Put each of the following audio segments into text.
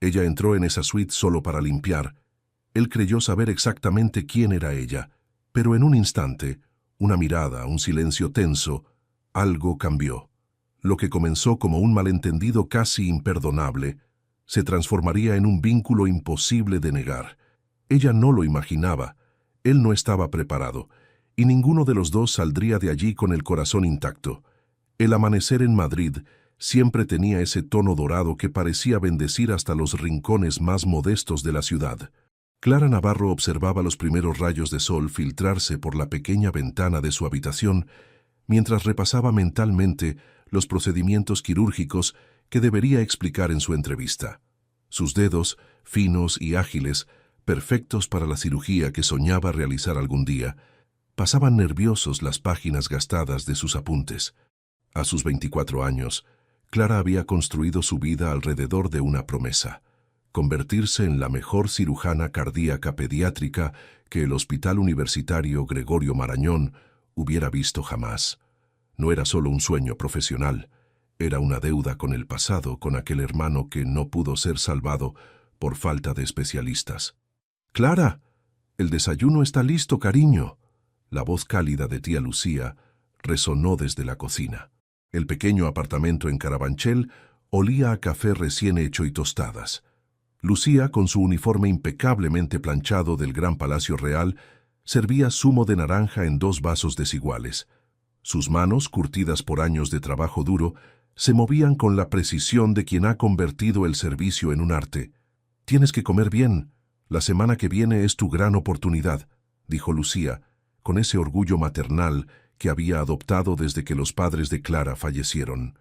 Ella entró en esa suite solo para limpiar. Él creyó saber exactamente quién era ella, pero en un instante, una mirada, un silencio tenso, algo cambió. Lo que comenzó como un malentendido casi imperdonable, se transformaría en un vínculo imposible de negar. Ella no lo imaginaba, él no estaba preparado, y ninguno de los dos saldría de allí con el corazón intacto. El amanecer en Madrid siempre tenía ese tono dorado que parecía bendecir hasta los rincones más modestos de la ciudad. Clara Navarro observaba los primeros rayos de sol filtrarse por la pequeña ventana de su habitación, mientras repasaba mentalmente los procedimientos quirúrgicos que debería explicar en su entrevista. Sus dedos, finos y ágiles, perfectos para la cirugía que soñaba realizar algún día, pasaban nerviosos las páginas gastadas de sus apuntes. A sus 24 años, Clara había construido su vida alrededor de una promesa: convertirse en la mejor cirujana cardíaca pediátrica que el Hospital Universitario Gregorio Marañón hubiera visto jamás. No era solo un sueño profesional, era una deuda con el pasado, con aquel hermano que no pudo ser salvado por falta de especialistas. «Clara, el desayuno está listo, cariño». La voz cálida de tía Lucía resonó desde la cocina. El pequeño apartamento en Carabanchel olía a café recién hecho y tostadas. Lucía, con su uniforme impecablemente planchado del Gran Palacio Real, servía zumo de naranja en 2 vasos desiguales. Sus manos, curtidas por años de trabajo duro, se movían con la precisión de quien ha convertido el servicio en un arte. «Tienes que comer bien. La semana que viene es tu gran oportunidad», dijo Lucía, con ese orgullo maternal que había adoptado desde que los padres de Clara fallecieron.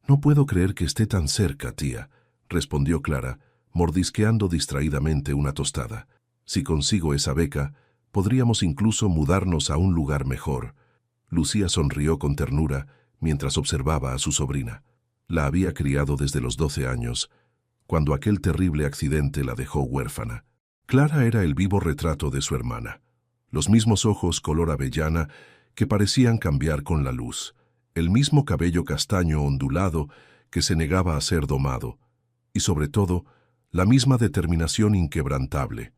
«No puedo creer que esté tan cerca, tía», respondió Clara, mordisqueando distraídamente una tostada. «Si consigo esa beca, podríamos incluso mudarnos a un lugar mejor». Lucía sonrió con ternura mientras observaba a su sobrina. La había criado desde los 12 años, cuando aquel terrible accidente la dejó huérfana. Clara era el vivo retrato de su hermana. Los mismos ojos color avellana que parecían cambiar con la luz, el mismo cabello castaño ondulado que se negaba a ser domado, y sobre todo, la misma determinación inquebrantable.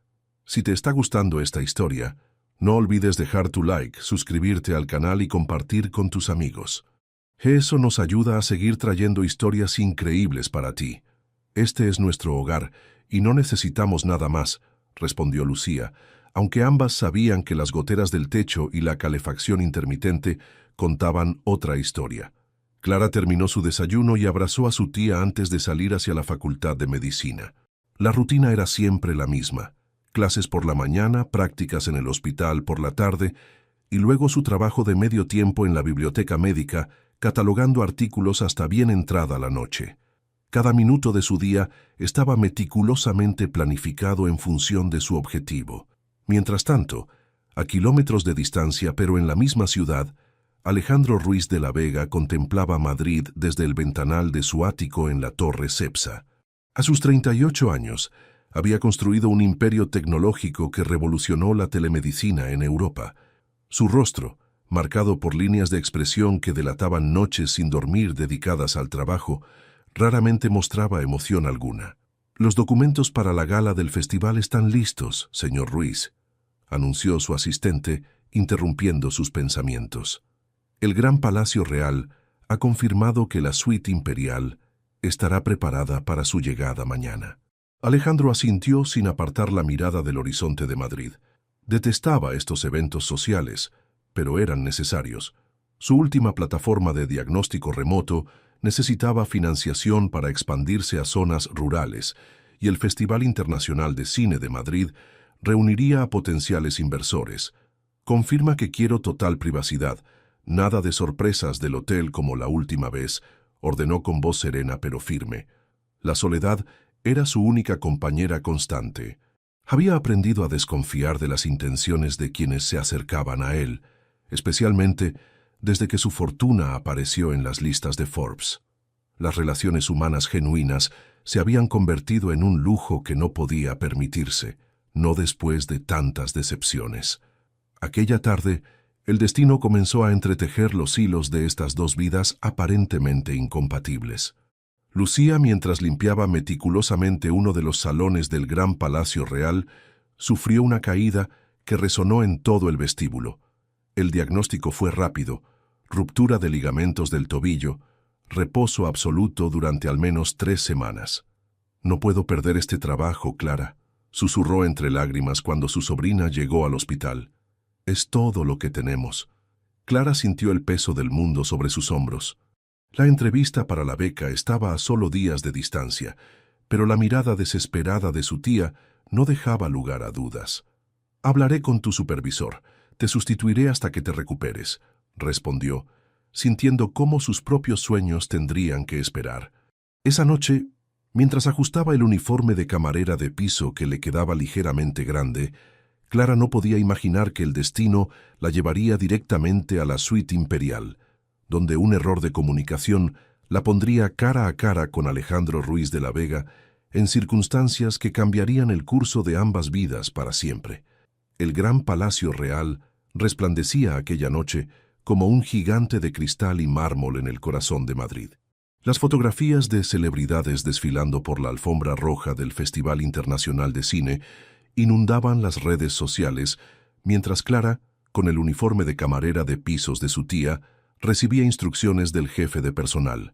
Si te está gustando esta historia, no olvides dejar tu like, suscribirte al canal y compartir con tus amigos. Eso nos ayuda a seguir trayendo historias increíbles para ti. Este es nuestro hogar y no necesitamos nada más, respondió Lucía, aunque ambas sabían que las goteras del techo y la calefacción intermitente contaban otra historia. Clara terminó su desayuno y abrazó a su tía antes de salir hacia la Facultad de Medicina. La rutina era siempre la misma: clases por la mañana, prácticas en el hospital por la tarde y luego su trabajo de medio tiempo en la biblioteca médica, catalogando artículos hasta bien entrada la noche. Cada minuto de su día estaba meticulosamente planificado en función de su objetivo. Mientras tanto, a kilómetros de distancia pero en la misma ciudad, Alejandro Ruiz de la Vega contemplaba Madrid desde el ventanal de su ático en la Torre Cepsa. A sus 38 años, había construido un imperio tecnológico que revolucionó la telemedicina en Europa. Su rostro, marcado por líneas de expresión que delataban noches sin dormir dedicadas al trabajo, raramente mostraba emoción alguna. «Los documentos para la gala del festival están listos, señor Ruiz», anunció su asistente, interrumpiendo sus pensamientos. «El Gran Palacio Real ha confirmado que la suite imperial estará preparada para su llegada mañana». Alejandro asintió sin apartar la mirada del horizonte de Madrid. Detestaba estos eventos sociales, pero eran necesarios. Su última plataforma de diagnóstico remoto necesitaba financiación para expandirse a zonas rurales, y el Festival Internacional de Cine de Madrid reuniría a potenciales inversores. «Confirma que quiero total privacidad, nada de sorpresas del hotel como la última vez», ordenó con voz serena pero firme. La soledad era su única compañera constante. Había aprendido a desconfiar de las intenciones de quienes se acercaban a él, especialmente desde que su fortuna apareció en las listas de Forbes. Las relaciones humanas genuinas se habían convertido en un lujo que no podía permitirse, no después de tantas decepciones. Aquella tarde, el destino comenzó a entretejer los hilos de estas dos vidas aparentemente incompatibles. Lucía, mientras limpiaba meticulosamente uno de los salones del gran palacio real, sufrió una caída que resonó en todo el vestíbulo. El diagnóstico fue rápido: ruptura de ligamentos del tobillo, reposo absoluto durante al menos 3 semanas. «No puedo perder este trabajo, Clara», susurró entre lágrimas cuando su sobrina llegó al hospital. «Es todo lo que tenemos». Clara sintió el peso del mundo sobre sus hombros. La entrevista para la beca estaba a solo días de distancia, pero la mirada desesperada de su tía no dejaba lugar a dudas. «Hablaré con tu supervisor. Te sustituiré hasta que te recuperes», respondió, sintiendo cómo sus propios sueños tendrían que esperar. Esa noche, mientras ajustaba el uniforme de camarera de piso que le quedaba ligeramente grande, Clara no podía imaginar que el destino la llevaría directamente a la suite imperial, donde un error de comunicación la pondría cara a cara con Alejandro Ruiz de la Vega en circunstancias que cambiarían el curso de ambas vidas para siempre. El gran palacio real resplandecía aquella noche como un gigante de cristal y mármol en el corazón de Madrid. Las fotografías de celebridades desfilando por la alfombra roja del Festival Internacional de Cine inundaban las redes sociales, mientras Clara, con el uniforme de camarera de pisos de su tía, recibía instrucciones del jefe de personal.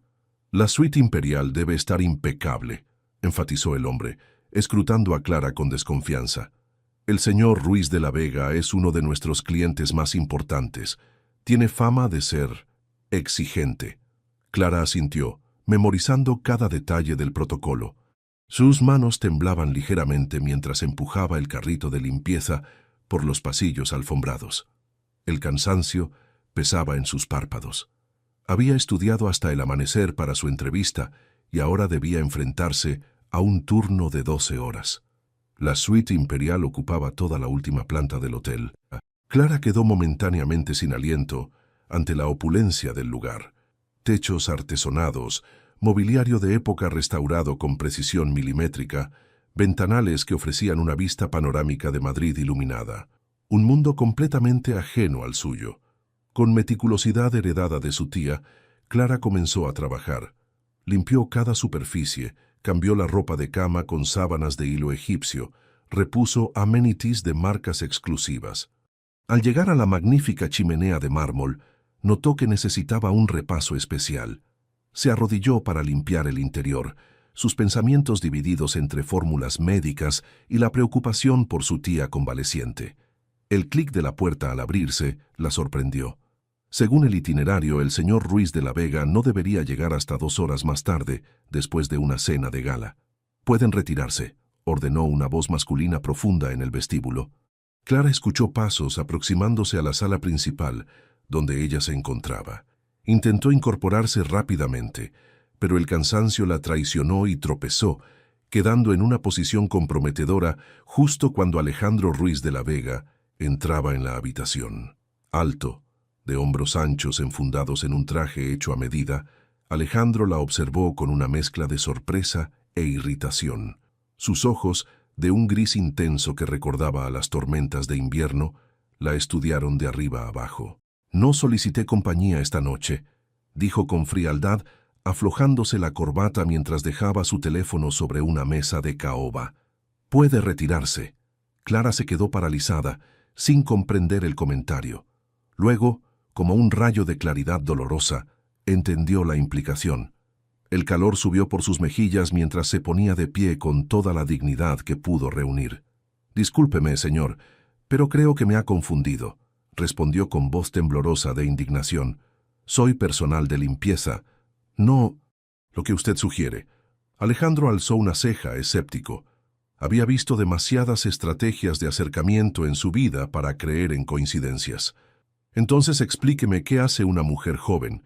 «La suite imperial debe estar impecable», enfatizó el hombre, escrutando a Clara con desconfianza. «El señor Ruiz de la Vega es uno de nuestros clientes más importantes. Tiene fama de ser exigente». Clara asintió, memorizando cada detalle del protocolo. Sus manos temblaban ligeramente mientras empujaba el carrito de limpieza por los pasillos alfombrados. El cansancio pesaba en sus párpados. Había estudiado hasta el amanecer para su entrevista y ahora debía enfrentarse a un turno de 12 horas. La suite imperial ocupaba toda la última planta del hotel. Clara quedó momentáneamente sin aliento ante la opulencia del lugar. Techos artesonados, mobiliario de época restaurado con precisión milimétrica, ventanales que ofrecían una vista panorámica de Madrid iluminada. Un mundo completamente ajeno al suyo. Con meticulosidad heredada de su tía, Clara comenzó a trabajar. Limpió cada superficie, cambió la ropa de cama con sábanas de hilo egipcio, repuso amenities de marcas exclusivas. Al llegar a la magnífica chimenea de mármol, notó que necesitaba un repaso especial. Se arrodilló para limpiar el interior, sus pensamientos divididos entre fórmulas médicas y la preocupación por su tía convaleciente. El clic de la puerta al abrirse la sorprendió. Según el itinerario, el señor Ruiz de la Vega no debería llegar hasta 2 horas más tarde, después de una cena de gala. «Pueden retirarse», ordenó una voz masculina profunda en el vestíbulo. Clara escuchó pasos aproximándose a la sala principal, donde ella se encontraba. Intentó incorporarse rápidamente, pero el cansancio la traicionó y tropezó, quedando en una posición comprometedora justo cuando Alejandro Ruiz de la Vega entraba en la habitación. Alto, de hombros anchos enfundados en un traje hecho a medida, Alejandro la observó con una mezcla de sorpresa e irritación. Sus ojos, de un gris intenso que recordaba a las tormentas de invierno, la estudiaron de arriba a abajo. «No solicité compañía esta noche», dijo con frialdad, aflojándose la corbata mientras dejaba su teléfono sobre una mesa de caoba. «Puede retirarse». Clara se quedó paralizada, sin comprender el comentario. Luego, como un rayo de claridad dolorosa, entendió la implicación. El calor subió por sus mejillas mientras se ponía de pie con toda la dignidad que pudo reunir. «Discúlpeme, señor, pero creo que me ha confundido», respondió con voz temblorosa de indignación. «Soy personal de limpieza, no lo que usted sugiere». Alejandro alzó una ceja, escéptico. Había visto demasiadas estrategias de acercamiento en su vida para creer en coincidencias. «Entonces explíqueme qué hace una mujer joven,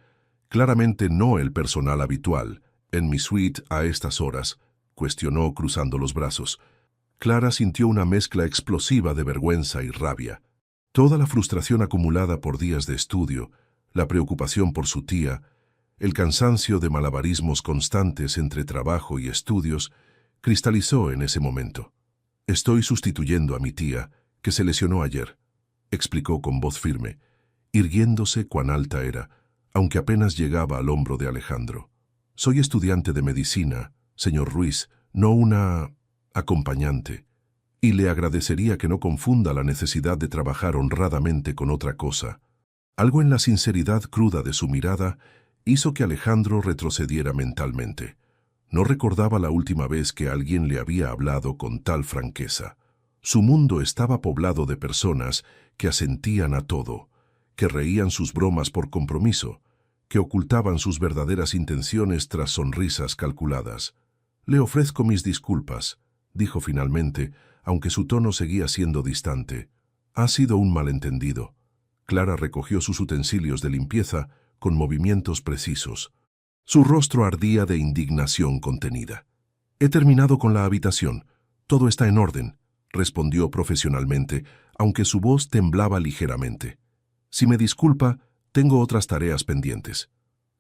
claramente no el personal habitual, en mi suite a estas horas», cuestionó cruzando los brazos. Clara sintió una mezcla explosiva de vergüenza y rabia. Toda la frustración acumulada por días de estudio, la preocupación por su tía, el cansancio de malabarismos constantes entre trabajo y estudios, cristalizó en ese momento. «Estoy sustituyendo a mi tía, que se lesionó ayer», explicó con voz firme, irguiéndose cuán alta era, aunque apenas llegaba al hombro de Alejandro. Soy estudiante de medicina, señor Ruiz, no una acompañante, y le agradecería que no confunda la necesidad de trabajar honradamente con otra cosa. Algo en la sinceridad cruda de su mirada hizo que Alejandro retrocediera mentalmente. No recordaba la última vez que alguien le había hablado con tal franqueza. Su mundo estaba poblado de personas que asentían a todo, que reían sus bromas por compromiso, que ocultaban sus verdaderas intenciones tras sonrisas calculadas. «Le ofrezco mis disculpas», dijo finalmente, aunque su tono seguía siendo distante. «Ha sido un malentendido». Clara recogió sus utensilios de limpieza con movimientos precisos. Su rostro ardía de indignación contenida. «He terminado con la habitación. Todo está en orden», respondió profesionalmente, aunque su voz temblaba ligeramente. «Si me disculpa, tengo otras tareas pendientes».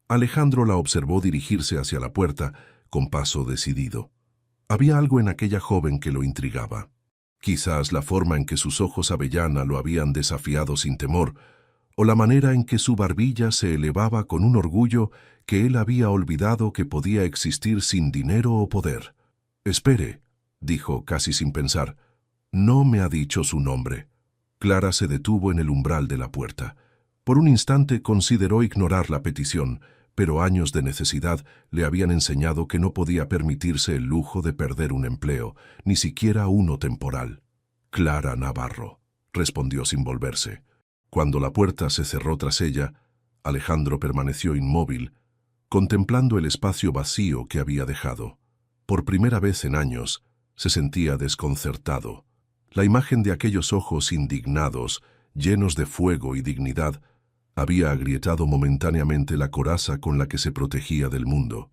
Alejandro la observó dirigirse hacia la puerta con paso decidido. Había algo en aquella joven que lo intrigaba. Quizás la forma en que sus ojos avellana lo habían desafiado sin temor, o la manera en que su barbilla se elevaba con un orgullo que él había olvidado que podía existir sin dinero o poder. «Espere», dijo casi sin pensar. «No me ha dicho su nombre». Clara se detuvo en el umbral de la puerta. Por un instante consideró ignorar la petición, pero años de necesidad le habían enseñado que no podía permitirse el lujo de perder un empleo, ni siquiera uno temporal. «Clara Navarro», respondió sin volverse. Cuando la puerta se cerró tras ella, Alejandro permaneció inmóvil, contemplando el espacio vacío que había dejado. Por primera vez en años, se sentía desconcertado. La imagen de aquellos ojos indignados, llenos de fuego y dignidad, había agrietado momentáneamente la coraza con la que se protegía del mundo.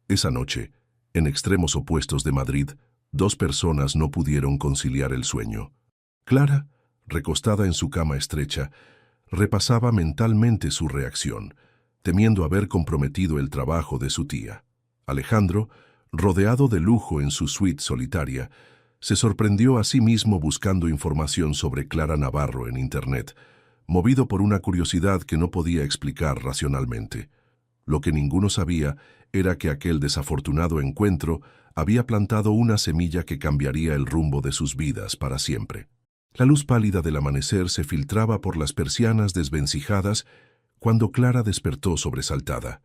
Esa noche, en extremos opuestos de Madrid, dos personas no pudieron conciliar el sueño. Clara, recostada en su cama estrecha, repasaba mentalmente su reacción, temiendo haber comprometido el trabajo de su tía. Alejandro, rodeado de lujo en su suite solitaria, se sorprendió a sí mismo buscando información sobre Clara Navarro en Internet, movido por una curiosidad que no podía explicar racionalmente. Lo que ninguno sabía era que aquel desafortunado encuentro había plantado una semilla que cambiaría el rumbo de sus vidas para siempre. La luz pálida del amanecer se filtraba por las persianas desvencijadas cuando Clara despertó sobresaltada.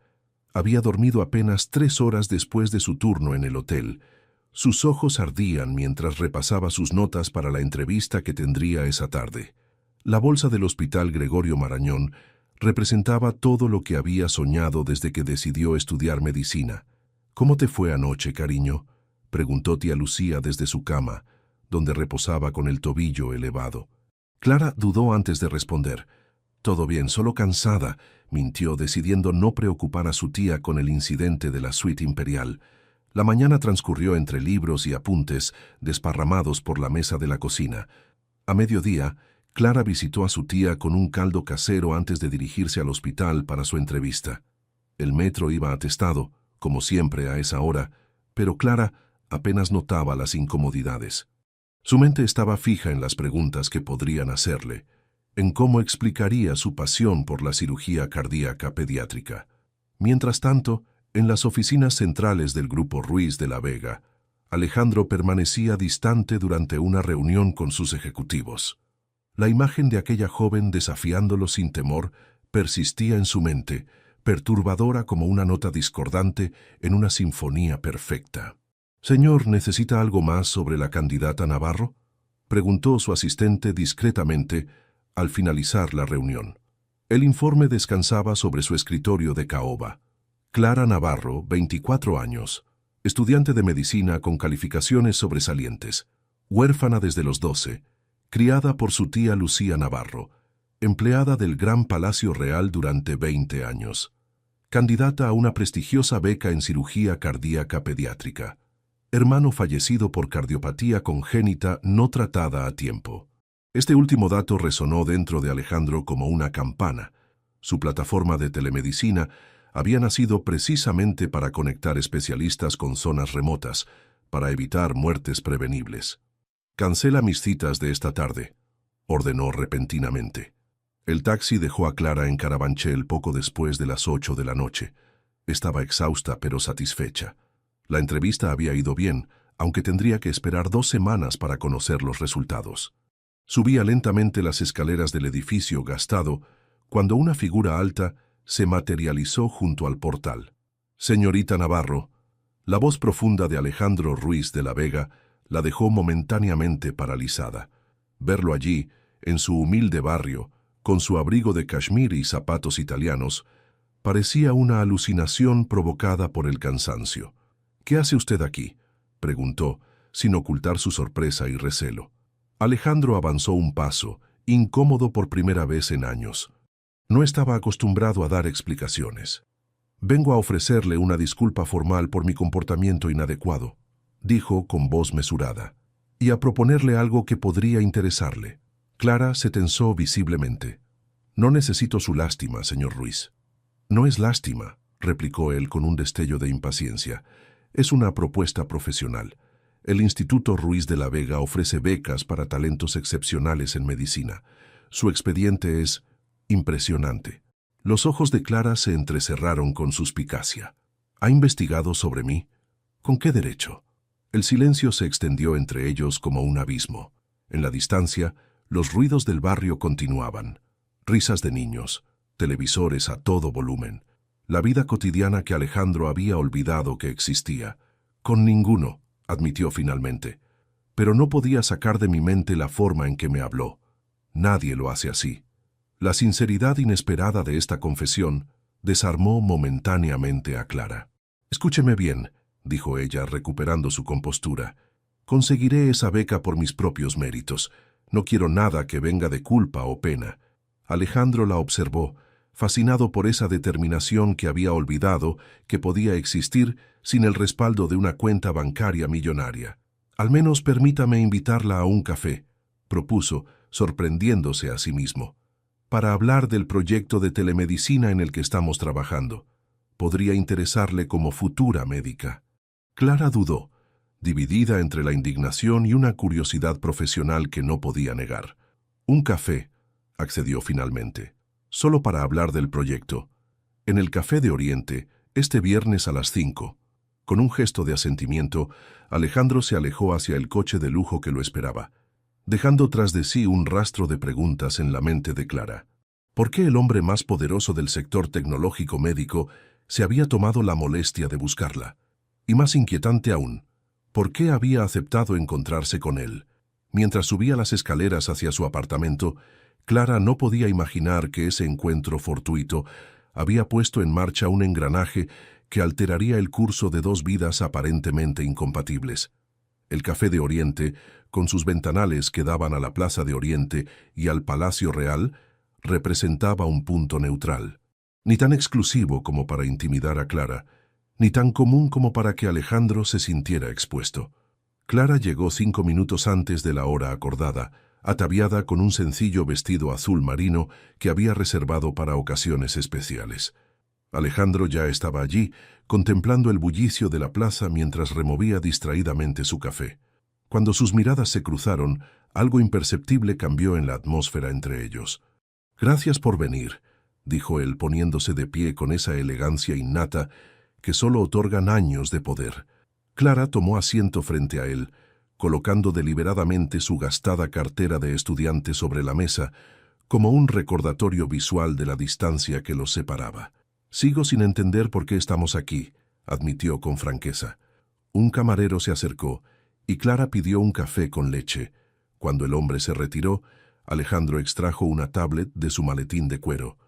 Había dormido apenas 3 horas después de su turno en el hotel. Sus ojos ardían mientras repasaba sus notas para la entrevista que tendría esa tarde. La bolsa del Hospital Gregorio Marañón representaba todo lo que había soñado desde que decidió estudiar medicina. «¿Cómo te fue anoche, cariño?», preguntó tía Lucía desde su cama, donde reposaba con el tobillo elevado. Clara dudó antes de responder. «Todo bien, solo cansada», mintió, decidiendo no preocupar a su tía con el incidente de la suite imperial. La mañana transcurrió entre libros y apuntes desparramados por la mesa de la cocina. A mediodía, Clara visitó a su tía con un caldo casero antes de dirigirse al hospital para su entrevista. El metro iba atestado, como siempre a esa hora, pero Clara apenas notaba las incomodidades. Su mente estaba fija en las preguntas que podrían hacerle, en cómo explicaría su pasión por la cirugía cardíaca pediátrica. Mientras tanto, en las oficinas centrales del Grupo Ruiz de la Vega, Alejandro permanecía distante durante una reunión con sus ejecutivos. La imagen de aquella joven desafiándolo sin temor persistía en su mente, perturbadora como una nota discordante en una sinfonía perfecta. «Señor, ¿necesita algo más sobre la candidata Navarro?», preguntó su asistente discretamente al finalizar la reunión. El informe descansaba sobre su escritorio de caoba. Clara Navarro, 24 años, estudiante de medicina con calificaciones sobresalientes, huérfana desde los 12, criada por su tía Lucía Navarro, empleada del Gran Palacio Real durante 20 años, candidata a una prestigiosa beca en cirugía cardíaca pediátrica, hermano fallecido por cardiopatía congénita no tratada a tiempo. Este último dato resonó dentro de Alejandro como una campana. Su plataforma de telemedicina había nacido precisamente para conectar especialistas con zonas remotas, para evitar muertes prevenibles. «Cancela mis citas de esta tarde», ordenó repentinamente. El taxi dejó a Clara en Carabanchel poco después de las 8 de la noche. Estaba exhausta pero satisfecha. La entrevista había ido bien, aunque tendría que esperar 2 semanas para conocer los resultados. Subía lentamente las escaleras del edificio gastado cuando una figura alta se materializó junto al portal. «Señorita Navarro». La voz profunda de Alejandro Ruiz de la Vega la dejó momentáneamente paralizada. Verlo allí, en su humilde barrio, con su abrigo de cashmere y zapatos italianos, parecía una alucinación provocada por el cansancio. «¿Qué hace usted aquí?», preguntó, sin ocultar su sorpresa y recelo. Alejandro avanzó un paso, incómodo por primera vez en años. No estaba acostumbrado a dar explicaciones. «Vengo a ofrecerle una disculpa formal por mi comportamiento inadecuado», dijo con voz mesurada, «y a proponerle algo que podría interesarle». Clara se tensó visiblemente. «No necesito su lástima, señor Ruiz». «No es lástima», replicó él con un destello de impaciencia. «Es una propuesta profesional. El Instituto Ruiz de la Vega ofrece becas para talentos excepcionales en medicina. Su expediente es impresionante». Los ojos de Clara se entrecerraron con suspicacia. «¿Ha investigado sobre mí? ¿Con qué derecho?». El silencio se extendió entre ellos como un abismo. En la distancia, los ruidos del barrio continuaban. Risas de niños, televisores a todo volumen. La vida cotidiana que Alejandro había olvidado que existía. «Con ninguno», admitió finalmente. «Pero no podía sacar de mi mente la forma en que me habló. Nadie lo hace así». La sinceridad inesperada de esta confesión desarmó momentáneamente a Clara. «Escúcheme bien», dijo ella, recuperando su compostura. «Conseguiré esa beca por mis propios méritos. No quiero nada que venga de culpa o pena». Alejandro la observó, fascinado por esa determinación que había olvidado que podía existir sin el respaldo de una cuenta bancaria millonaria. «Al menos permítame invitarla a un café», propuso, sorprendiéndose a sí mismo. «Para hablar del proyecto de telemedicina en el que estamos trabajando. Podría interesarle como futura médica». Clara dudó, dividida entre la indignación y una curiosidad profesional que no podía negar. «Un café», accedió finalmente, «solo para hablar del proyecto. En el Café de Oriente, este viernes a las 5». Con un gesto de asentimiento, Alejandro se alejó hacia el coche de lujo que lo esperaba, dejando tras de sí un rastro de preguntas en la mente de Clara. ¿Por qué el hombre más poderoso del sector tecnológico médico se había tomado la molestia de buscarla? Y más inquietante aún, ¿por qué había aceptado encontrarse con él? Mientras subía las escaleras hacia su apartamento, Clara no podía imaginar que ese encuentro fortuito había puesto en marcha un engranaje que alteraría el curso de 2 vidas aparentemente incompatibles. El Café de Oriente, con sus ventanales que daban a la Plaza de Oriente y al Palacio Real, representaba un punto neutral, ni tan exclusivo como para intimidar a Clara, ni tan común como para que Alejandro se sintiera expuesto. Clara llegó 5 minutos antes de la hora acordada, ataviada con un sencillo vestido azul marino que había reservado para ocasiones especiales. Alejandro ya estaba allí, contemplando el bullicio de la plaza mientras removía distraídamente su café. Cuando sus miradas se cruzaron, algo imperceptible cambió en la atmósfera entre ellos. «Gracias por venir», dijo él poniéndose de pie con esa elegancia innata que solo otorgan años de poder. Clara tomó asiento frente a él, colocando deliberadamente su gastada cartera de estudiante sobre la mesa, como un recordatorio visual de la distancia que los separaba. «Sigo sin entender por qué estamos aquí», admitió con franqueza. Un camarero se acercó, y Clara pidió un café con leche. Cuando el hombre se retiró, Alejandro extrajo una tablet de su maletín de cuero.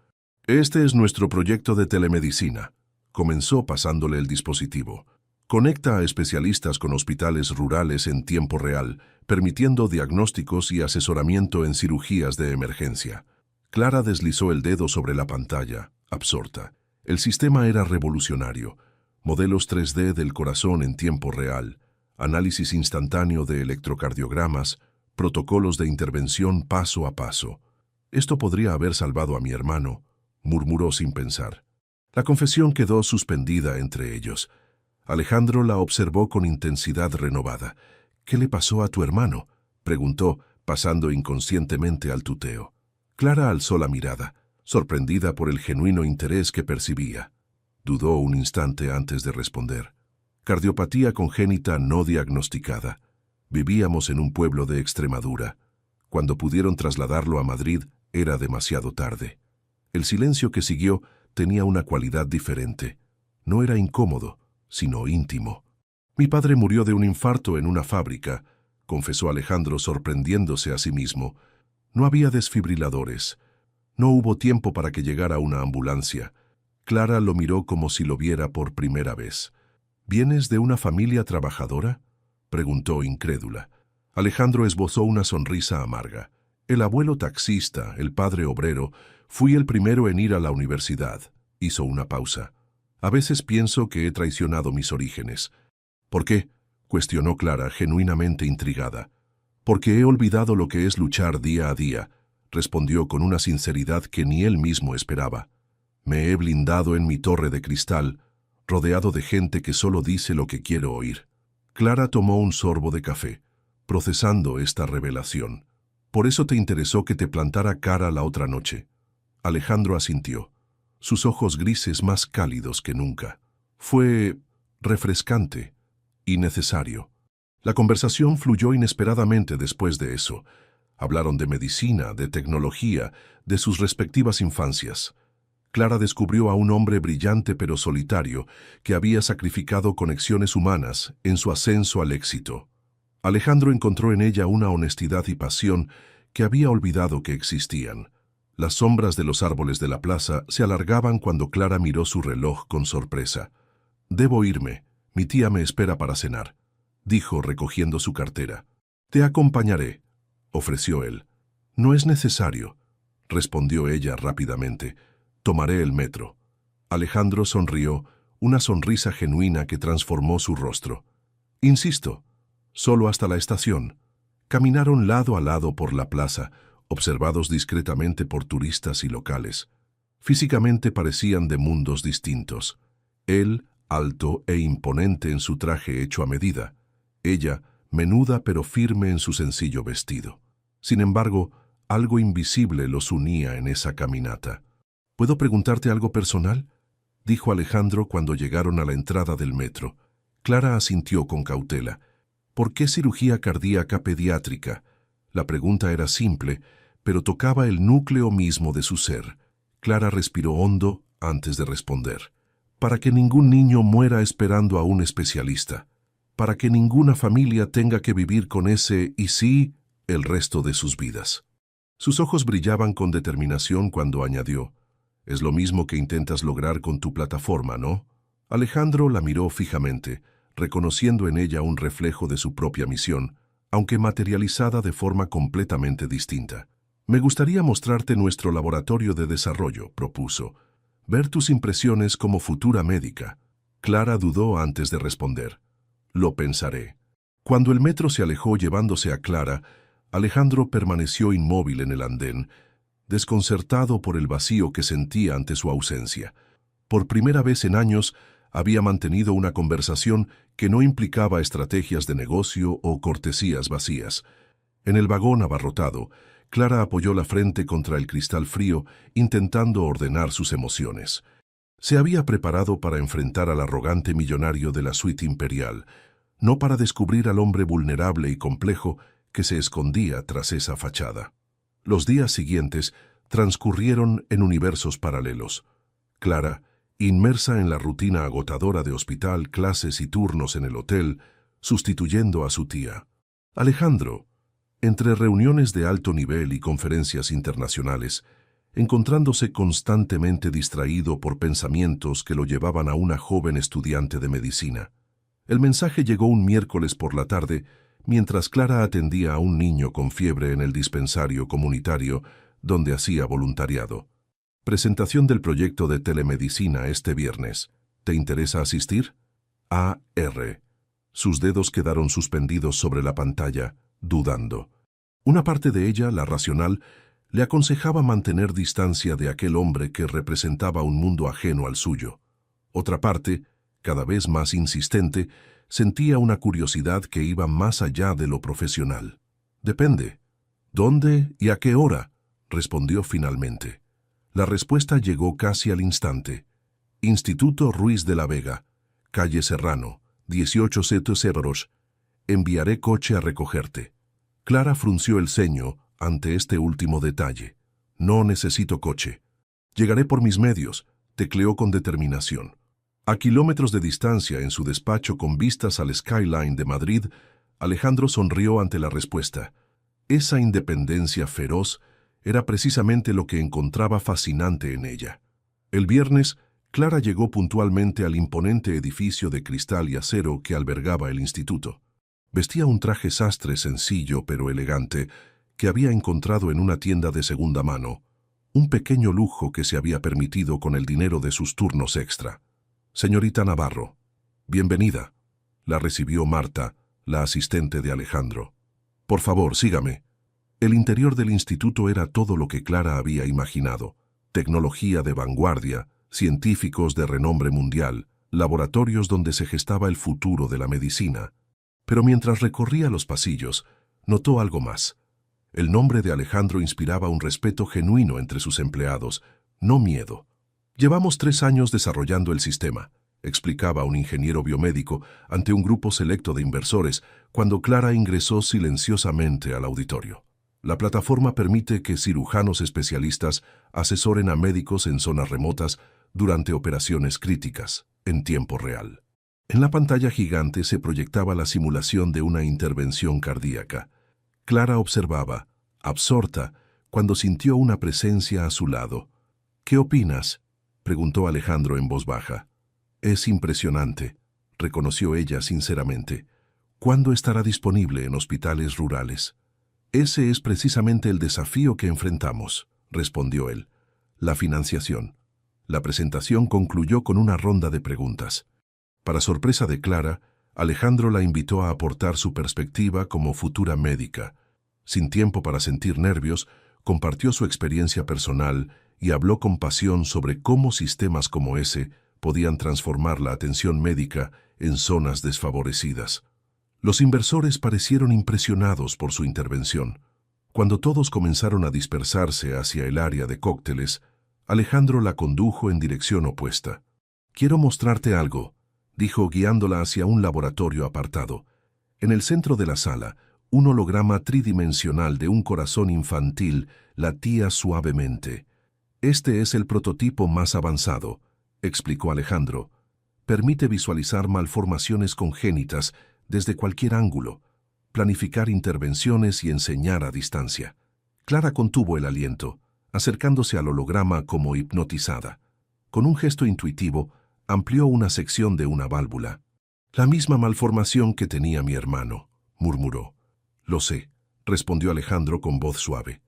«Este es nuestro proyecto de telemedicina», comenzó pasándole el dispositivo. «Conecta a especialistas con hospitales rurales en tiempo real, permitiendo diagnósticos y asesoramiento en cirugías de emergencia». Clara deslizó el dedo sobre la pantalla, absorta. El sistema era revolucionario. Modelos 3D del corazón en tiempo real, análisis instantáneo de electrocardiogramas, protocolos de intervención paso a paso. «Esto podría haber salvado a mi hermano», murmuró sin pensar. La confesión quedó suspendida entre ellos. Alejandro la observó con intensidad renovada. «¿Qué le pasó a tu hermano?», preguntó, pasando inconscientemente al tuteo. Clara alzó la mirada, sorprendida por el genuino interés que percibía. Dudó un instante antes de responder. Cardiopatía congénita no diagnosticada. Vivíamos en un pueblo de Extremadura. Cuando pudieron trasladarlo a Madrid, era demasiado tarde. El silencio que siguió tenía una cualidad diferente. No era incómodo, sino íntimo. Mi padre murió de un infarto en una fábrica, confesó Alejandro sorprendiéndose a sí mismo. No había desfibriladores. No hubo tiempo para que llegara una ambulancia. Clara lo miró como si lo viera por primera vez. ¿Vienes de una familia trabajadora?, preguntó incrédula. Alejandro esbozó una sonrisa amarga. El abuelo taxista, el padre obrero, fui el primero en ir a la universidad. Hizo una pausa. A veces pienso que he traicionado mis orígenes. ¿Por qué?, cuestionó Clara, genuinamente intrigada. Porque he olvidado lo que es luchar día a día, respondió con una sinceridad que ni él mismo esperaba. Me he blindado en mi torre de cristal, rodeado de gente que solo dice lo que quiero oír. Clara tomó un sorbo de café, procesando esta revelación. Por eso te interesó que te plantara cara la otra noche. Alejandro asintió, sus ojos grises más cálidos que nunca. Fue refrescante y necesario. La conversación fluyó inesperadamente después de eso. Hablaron de medicina, de tecnología, de sus respectivas infancias. Clara descubrió a un hombre brillante pero solitario que había sacrificado conexiones humanas en su ascenso al éxito. Alejandro encontró en ella una honestidad y pasión que había olvidado que existían. Las sombras de los árboles de la plaza se alargaban cuando Clara miró su reloj con sorpresa. «Debo irme. Mi tía me espera para cenar», dijo recogiendo su cartera. «Te acompañaré», ofreció él. «No es necesario», respondió ella rápidamente. «Tomaré el metro». Alejandro sonrió, una sonrisa genuina que transformó su rostro. «Insisto, solo hasta la estación». Caminaron lado a lado por la plaza, observados discretamente por turistas y locales. Físicamente parecían de mundos distintos. Él, alto e imponente en su traje hecho a medida. Ella, menuda pero firme en su sencillo vestido. Sin embargo, algo invisible los unía en esa caminata. «¿Puedo preguntarte algo personal?», dijo Alejandro cuando llegaron a la entrada del metro. Clara asintió con cautela. «¿Por qué cirugía cardíaca pediátrica?». La pregunta era simple, pero tocaba el núcleo mismo de su ser. Clara respiró hondo antes de responder. «Para que ningún niño muera esperando a un especialista. Para que ninguna familia tenga que vivir con ese y sí el resto de sus vidas». Sus ojos brillaban con determinación cuando añadió, «Es lo mismo que intentas lograr con tu plataforma, ¿no?». Alejandro la miró fijamente, reconociendo en ella un reflejo de su propia misión, aunque materializada de forma completamente distinta. «Me gustaría mostrarte nuestro laboratorio de desarrollo», propuso. «Ver tus impresiones como futura médica». Clara dudó antes de responder. «Lo pensaré». Cuando el metro se alejó llevándose a Clara, Alejandro permaneció inmóvil en el andén, desconcertado por el vacío que sentía ante su ausencia. Por primera vez en años, había mantenido una conversación que no implicaba estrategias de negocio o cortesías vacías. En el vagón abarrotado, Clara apoyó la frente contra el cristal frío, intentando ordenar sus emociones. Se había preparado para enfrentar al arrogante millonario de la suite imperial, no para descubrir al hombre vulnerable y complejo que se escondía tras esa fachada. Los días siguientes transcurrieron en universos paralelos. Clara, inmersa en la rutina agotadora de hospital, clases y turnos en el hotel, sustituyendo a su tía. Alejandro, entre reuniones de alto nivel y conferencias internacionales, encontrándose constantemente distraído por pensamientos que lo llevaban a una joven estudiante de medicina. El mensaje llegó un miércoles por la tarde, mientras Clara atendía a un niño con fiebre en el dispensario comunitario donde hacía voluntariado. Presentación del proyecto de telemedicina este viernes. ¿Te interesa asistir? A.R. Sus dedos quedaron suspendidos sobre la pantalla, dudando. Una parte de ella, la racional, le aconsejaba mantener distancia de aquel hombre que representaba un mundo ajeno al suyo. Otra parte, cada vez más insistente, sentía una curiosidad que iba más allá de lo profesional. «Depende. ¿Dónde y a qué hora?», respondió finalmente. La respuesta llegó casi al instante. Instituto Ruiz de la Vega, calle Serrano, 1800. Enviaré coche a recogerte. Clara frunció el ceño ante este último detalle. No necesito coche. Llegaré por mis medios, tecleó con determinación. A kilómetros de distancia, en su despacho con vistas al skyline de Madrid, Alejandro sonrió ante la respuesta. Esa independencia feroz era precisamente lo que encontraba fascinante en ella. El viernes, Clara llegó puntualmente al imponente edificio de cristal y acero que albergaba el instituto. Vestía un traje sastre sencillo pero elegante que había encontrado en una tienda de segunda mano, un pequeño lujo que se había permitido con el dinero de sus turnos extra. «Señorita Navarro, bienvenida», la recibió Marta, la asistente de Alejandro. «Por favor, sígame». El interior del instituto era todo lo que Clara había imaginado. Tecnología de vanguardia, científicos de renombre mundial, laboratorios donde se gestaba el futuro de la medicina. Pero mientras recorría los pasillos, notó algo más. El nombre de Alejandro inspiraba un respeto genuino entre sus empleados, no miedo. «Llevamos 3 años desarrollando el sistema», explicaba un ingeniero biomédico ante un grupo selecto de inversores cuando Clara ingresó silenciosamente al auditorio. La plataforma permite que cirujanos especialistas asesoren a médicos en zonas remotas durante operaciones críticas, en tiempo real. En la pantalla gigante se proyectaba la simulación de una intervención cardíaca. Clara observaba, absorta, cuando sintió una presencia a su lado. «¿Qué opinas?», preguntó Alejandro en voz baja. «Es impresionante», reconoció ella sinceramente. «¿Cuándo estará disponible en hospitales rurales?». «Ese es precisamente el desafío que enfrentamos», respondió él. «La financiación». La presentación concluyó con una ronda de preguntas. Para sorpresa de Clara, Alejandro la invitó a aportar su perspectiva como futura médica. Sin tiempo para sentir nervios, compartió su experiencia personal y habló con pasión sobre cómo sistemas como ese podían transformar la atención médica en zonas desfavorecidas. Los inversores parecieron impresionados por su intervención. Cuando todos comenzaron a dispersarse hacia el área de cócteles, Alejandro la condujo en dirección opuesta. «Quiero mostrarte algo», dijo guiándola hacia un laboratorio apartado. En el centro de la sala, un holograma tridimensional de un corazón infantil latía suavemente. «Este es el prototipo más avanzado», explicó Alejandro. «Permite visualizar malformaciones congénitas desde cualquier ángulo, planificar intervenciones y enseñar a distancia». Clara contuvo el aliento, acercándose al holograma como hipnotizada. Con un gesto intuitivo, amplió una sección de una válvula. «La misma malformación que tenía mi hermano», murmuró. «Lo sé», respondió Alejandro con voz suave.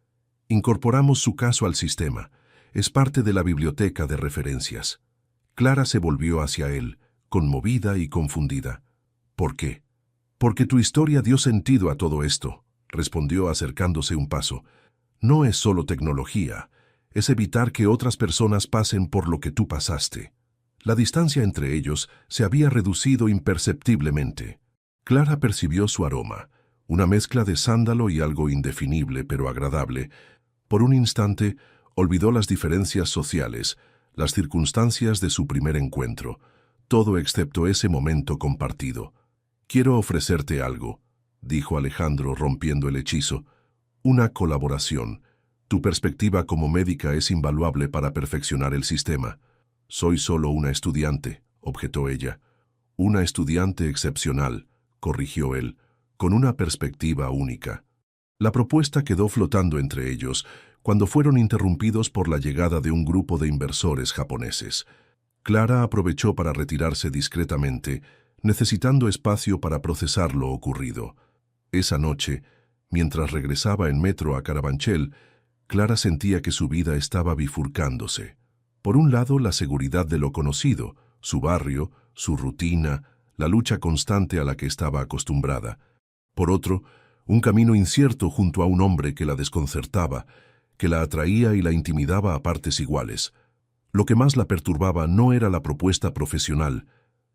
«Incorporamos su caso al sistema. Es parte de la biblioteca de referencias». Clara se volvió hacia él, conmovida y confundida. «¿Por qué?». «Porque tu historia dio sentido a todo esto», respondió acercándose un paso. «No es solo tecnología, es evitar que otras personas pasen por lo que tú pasaste». La distancia entre ellos se había reducido imperceptiblemente. Clara percibió su aroma, una mezcla de sándalo y algo indefinible pero agradable. Por un instante, olvidó las diferencias sociales, las circunstancias de su primer encuentro, todo excepto ese momento compartido. «Quiero ofrecerte algo», dijo Alejandro rompiendo el hechizo. «Una colaboración. Tu perspectiva como médica es invaluable para perfeccionar el sistema». «Soy solo una estudiante», objetó ella. «Una estudiante excepcional», corrigió él, «con una perspectiva única». La propuesta quedó flotando entre ellos cuando fueron interrumpidos por la llegada de un grupo de inversores japoneses. Clara aprovechó para retirarse discretamente, necesitando espacio para procesar lo ocurrido. Esa noche, mientras regresaba en metro a Carabanchel, Clara sentía que su vida estaba bifurcándose. Por un lado, la seguridad de lo conocido, su barrio, su rutina, la lucha constante a la que estaba acostumbrada. Por otro, un camino incierto junto a un hombre que la desconcertaba, que la atraía y la intimidaba a partes iguales. Lo que más la perturbaba no era la propuesta profesional,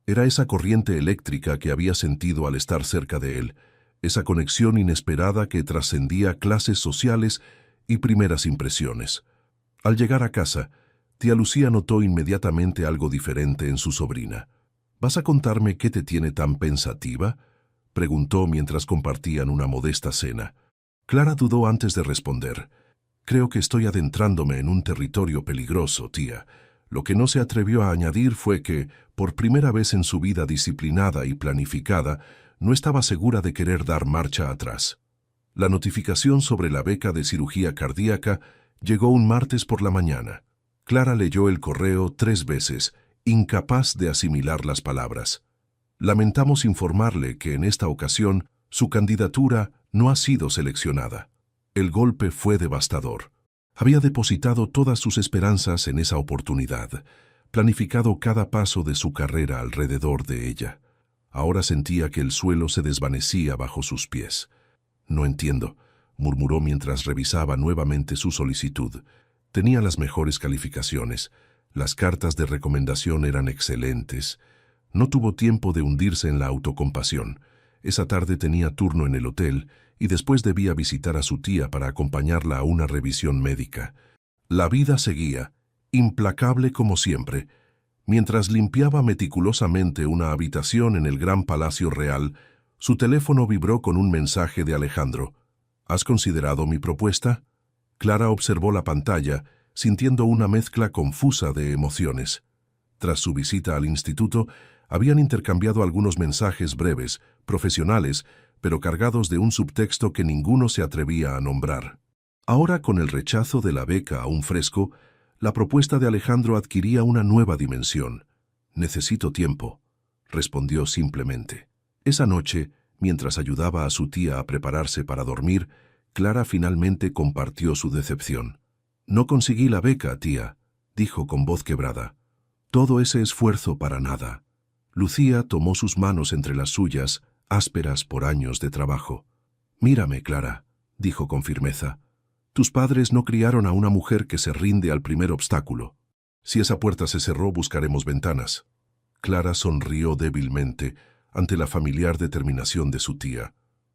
era esa corriente eléctrica que había sentido al estar cerca de él, esa conexión inesperada que trascendía clases sociales y primeras impresiones. Al llegar a casa, Tía Lucía notó inmediatamente algo diferente en su sobrina. ¿Vas a contarme qué te tiene tan pensativa?, preguntó mientras compartían una modesta cena. Clara dudó antes de responder. Creo que estoy adentrándome en un territorio peligroso, tía. Lo que no se atrevió a añadir fue que, por primera vez en su vida disciplinada y planificada, no estaba segura de querer dar marcha atrás. La notificación sobre la beca de cirugía cardíaca llegó un martes por la mañana. Clara leyó el correo 3 veces, incapaz de asimilar las palabras. Lamentamos informarle que en esta ocasión su candidatura no ha sido seleccionada. El golpe fue devastador. Había depositado todas sus esperanzas en esa oportunidad, planificado cada paso de su carrera alrededor de ella. Ahora sentía que el suelo se desvanecía bajo sus pies. No entiendo, murmuró mientras revisaba nuevamente su solicitud. Tenía las mejores calificaciones. Las cartas de recomendación eran excelentes. No tuvo tiempo de hundirse en la autocompasión. Esa tarde tenía turno en el hotel y después debía visitar a su tía para acompañarla a una revisión médica. La vida seguía, implacable como siempre. Mientras limpiaba meticulosamente una habitación en el gran palacio real, su teléfono vibró con un mensaje de Alejandro. ¿Has considerado mi propuesta? Clara observó la pantalla, sintiendo una mezcla confusa de emociones. Tras su visita al instituto, habían intercambiado algunos mensajes breves, profesionales, pero cargados de un subtexto que ninguno se atrevía a nombrar. Ahora, con el rechazo de la beca aún fresco, la propuesta de Alejandro adquiría una nueva dimensión. «Necesito tiempo», respondió simplemente. Esa noche, mientras ayudaba a su tía a prepararse para dormir, Clara finalmente compartió su decepción. «No conseguí la beca, tía», dijo con voz quebrada. «Todo ese esfuerzo para nada». Lucía tomó sus manos entre las suyas, ásperas por años de trabajo. «Mírame, Clara», dijo con firmeza. «Tus padres no criaron a una mujer que se rinde al primer obstáculo. Si esa puerta se cerró, buscaremos ventanas». Clara sonrió débilmente ante la familiar determinación de su tía.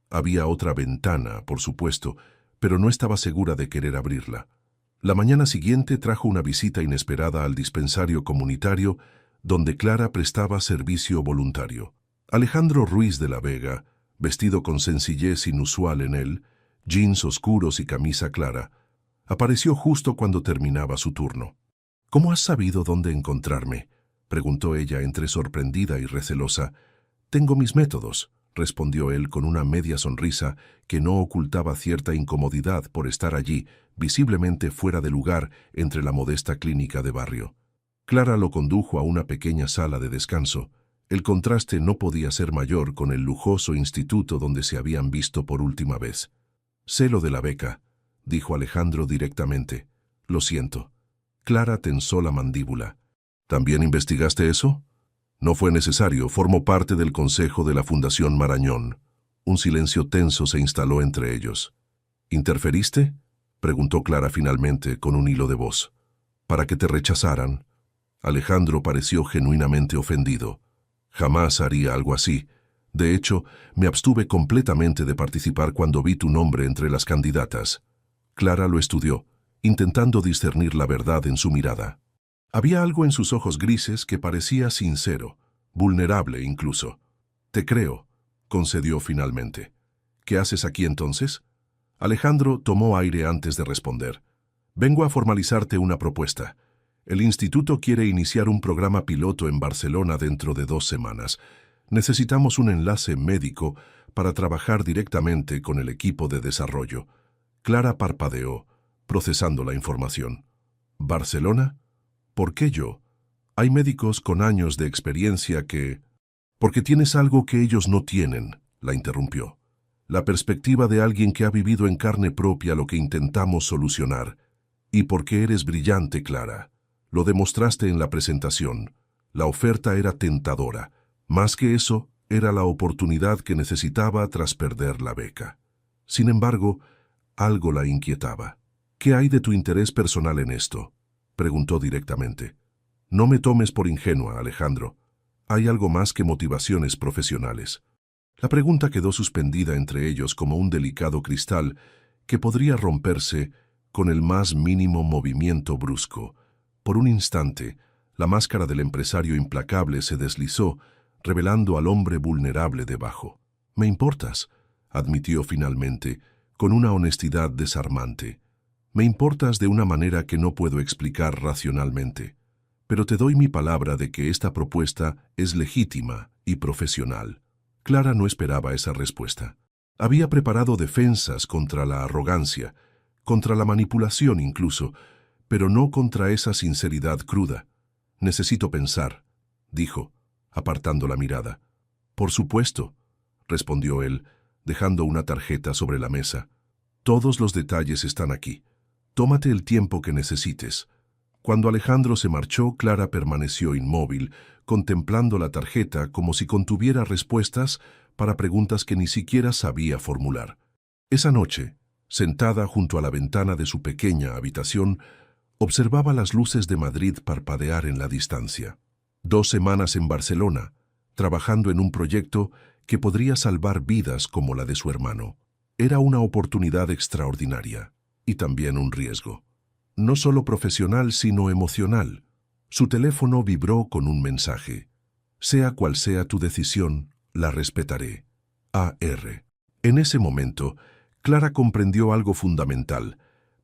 Había otra ventana, por supuesto, pero no estaba segura de querer abrirla. La mañana siguiente trajo una visita inesperada al dispensario comunitario, donde Clara prestaba servicio voluntario. Alejandro Ruiz de la Vega, vestido con sencillez inusual en él, jeans oscuros y camisa clara, apareció justo cuando terminaba su turno. «¿Cómo has sabido dónde encontrarme?», preguntó ella entre sorprendida y recelosa. «Tengo mis métodos», respondió él con una media sonrisa que no ocultaba cierta incomodidad por estar allí, visiblemente fuera de lugar entre la modesta clínica de barrio. Clara lo condujo a una pequeña sala de descanso. El contraste no podía ser mayor con el lujoso instituto donde se habían visto por última vez. «Sé lo de la beca», dijo Alejandro directamente. «Lo siento». Clara tensó la mandíbula. «¿También investigaste eso?» «No fue necesario, formó parte del consejo de la Fundación Marañón». Un silencio tenso se instaló entre ellos. «¿Interferiste?», preguntó Clara finalmente con un hilo de voz. «¿Para que te rechazaran?». Alejandro pareció genuinamente ofendido. «Jamás haría algo así. De hecho, me abstuve completamente de participar cuando vi tu nombre entre las candidatas». Clara lo estudió, intentando discernir la verdad en su mirada. Había algo en sus ojos grises que parecía sincero, vulnerable incluso. «Te creo», concedió finalmente. «¿Qué haces aquí entonces?» Alejandro tomó aire antes de responder. «Vengo a formalizarte una propuesta. El instituto quiere iniciar un programa piloto en Barcelona dentro de 2 semanas. Necesitamos un enlace médico para trabajar directamente con el equipo de desarrollo». Clara parpadeó, procesando la información. «¿Barcelona? ¿Por qué yo? Hay médicos con años de experiencia que...» «Porque tienes algo que ellos no tienen», la interrumpió. «La perspectiva de alguien que ha vivido en carne propia lo que intentamos solucionar. Y porque eres brillante, Clara. Lo demostraste en la presentación. La oferta era tentadora. Más que eso, era la oportunidad que necesitaba tras perder la beca. Sin embargo, algo la inquietaba. «¿Qué hay de tu interés personal en esto?», preguntó directamente. «No me tomes por ingenua, Alejandro. Hay algo más que motivaciones profesionales». La pregunta quedó suspendida entre ellos como un delicado cristal que podría romperse con el más mínimo movimiento brusco. Por un instante, la máscara del empresario implacable se deslizó, revelando al hombre vulnerable debajo. «Me importas», admitió finalmente, con una honestidad desarmante. «Me importas de una manera que no puedo explicar racionalmente. Pero te doy mi palabra de que esta propuesta es legítima y profesional». Clara no esperaba esa respuesta. Había preparado defensas contra la arrogancia, contra la manipulación incluso, pero no contra esa sinceridad cruda. «Necesito pensar», dijo, apartando la mirada. «Por supuesto», respondió él, dejando una tarjeta sobre la mesa. «Todos los detalles están aquí. Tómate el tiempo que necesites». Cuando Alejandro se marchó, Clara permaneció inmóvil, contemplando la tarjeta como si contuviera respuestas para preguntas que ni siquiera sabía formular. Esa noche, sentada junto a la ventana de su pequeña habitación, observaba las luces de Madrid parpadear en la distancia. 2 semanas en Barcelona, trabajando en un proyecto que podría salvar vidas como la de su hermano. Era una oportunidad extraordinaria y también un riesgo. No solo profesional, sino emocional. Su teléfono vibró con un mensaje. «Sea cual sea tu decisión, la respetaré. A.R.». En ese momento, Clara comprendió algo fundamental.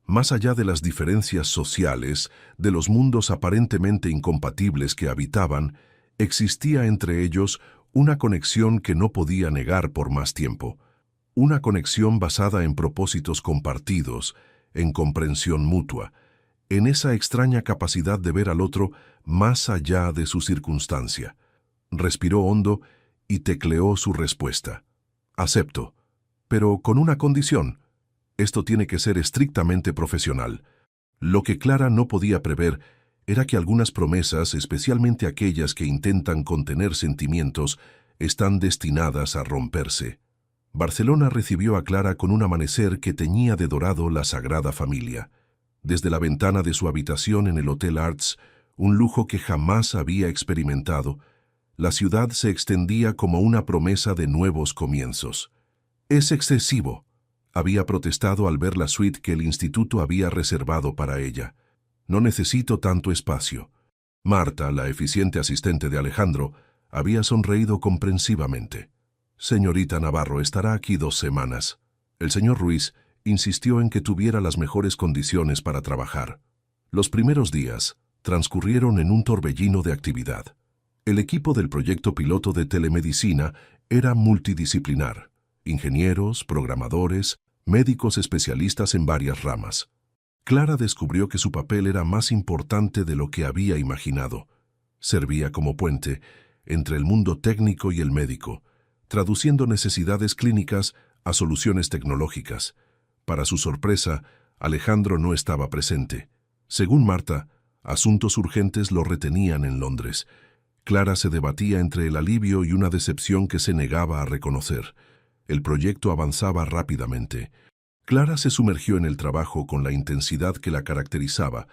Más allá de las diferencias sociales, de los mundos aparentemente incompatibles que habitaban, existía entre ellos una conexión que no podía negar por más tiempo. Una conexión basada en propósitos compartidos, en comprensión mutua, en esa extraña capacidad de ver al otro más allá de su circunstancia. Respiró hondo y tecleó su respuesta. «Acepto, pero con una condición. Esto tiene que ser estrictamente profesional». Lo que Clara no podía prever era que algunas promesas, especialmente aquellas que intentan contener sentimientos, están destinadas a romperse. Barcelona recibió a Clara con un amanecer que teñía de dorado la Sagrada Familia. Desde la ventana de su habitación en el Hotel Arts, un lujo que jamás había experimentado, la ciudad se extendía como una promesa de nuevos comienzos. «Es excesivo», había protestado al ver la suite que el instituto había reservado para ella. «No necesito tanto espacio». Marta, la eficiente asistente de Alejandro, había sonreído comprensivamente. «Señorita Navarro estará aquí 2 semanas». El señor Ruiz insistió en que tuviera las mejores condiciones para trabajar. Los primeros días transcurrieron en un torbellino de actividad. El equipo del proyecto piloto de telemedicina era multidisciplinar. Ingenieros, programadores, médicos especialistas en varias ramas. Clara descubrió que su papel era más importante de lo que había imaginado. Servía como puente entre el mundo técnico y el médico, traduciendo necesidades clínicas a soluciones tecnológicas. Para su sorpresa, Alejandro no estaba presente. Según Marta, asuntos urgentes lo retenían en Londres. Clara se debatía entre el alivio y una decepción que se negaba a reconocer. El proyecto avanzaba rápidamente. Clara se sumergió en el trabajo con la intensidad que la caracterizaba,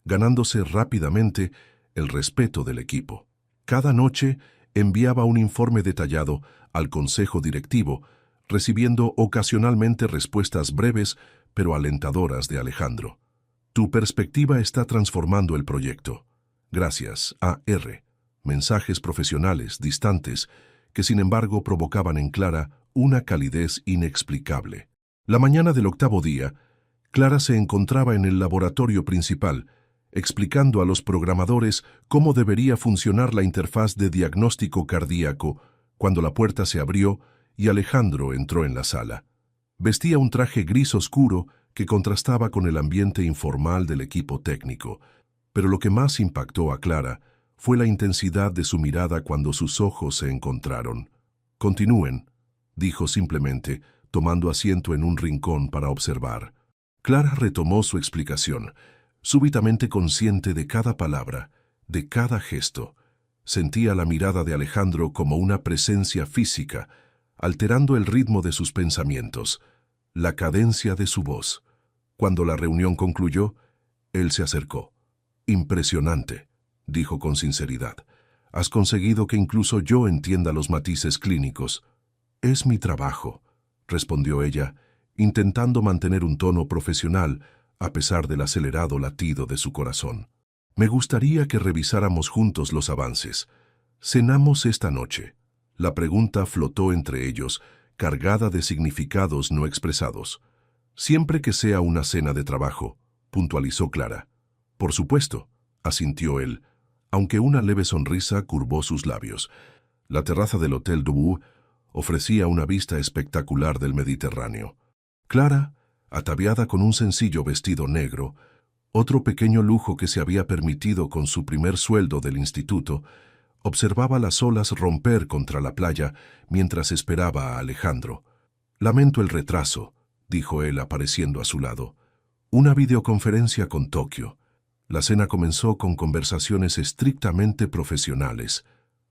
ganándose rápidamente el respeto del equipo. Cada noche enviaba un informe detallado al consejo directivo, recibiendo ocasionalmente respuestas breves pero alentadoras de Alejandro. «Tu perspectiva está transformando el proyecto. Gracias, A.R.». Mensajes profesionales, distantes, que sin embargo provocaban en Clara una calidez inexplicable. La mañana del 8º día, Clara se encontraba en el laboratorio principal, explicando a los programadores cómo debería funcionar la interfaz de diagnóstico cardíaco, cuando la puerta se abrió y Alejandro entró en la sala. Vestía un traje gris oscuro que contrastaba con el ambiente informal del equipo técnico, pero lo que más impactó a Clara fue la intensidad de su mirada cuando sus ojos se encontraron. «Continúen», dijo simplemente, tomando asiento en un rincón para observar. Clara retomó su explicación, súbitamente consciente de cada palabra, de cada gesto. Sentía la mirada de Alejandro como una presencia física, alterando el ritmo de sus pensamientos, la cadencia de su voz. Cuando la reunión concluyó, él se acercó. «Impresionante», dijo con sinceridad. «Has conseguido que incluso yo entienda los matices clínicos». «Es mi trabajo», respondió ella, intentando mantener un tono profesional a pesar del acelerado latido de su corazón. Me gustaría que revisáramos juntos los avances. ¿Cenamos esta noche? La pregunta flotó entre ellos, cargada de significados no expresados. Siempre que sea una cena de trabajo, puntualizó Clara. Por supuesto, asintió él, aunque una leve sonrisa curvó sus labios. La terraza del Hotel Dubois ofrecía una vista espectacular del Mediterráneo. Clara, ataviada con un sencillo vestido negro, otro pequeño lujo que se había permitido con su primer sueldo del instituto, observaba las olas romper contra la playa mientras esperaba a Alejandro. «Lamento el retraso», dijo él apareciendo a su lado. «Una videoconferencia con Tokio». La cena comenzó con conversaciones estrictamente profesionales.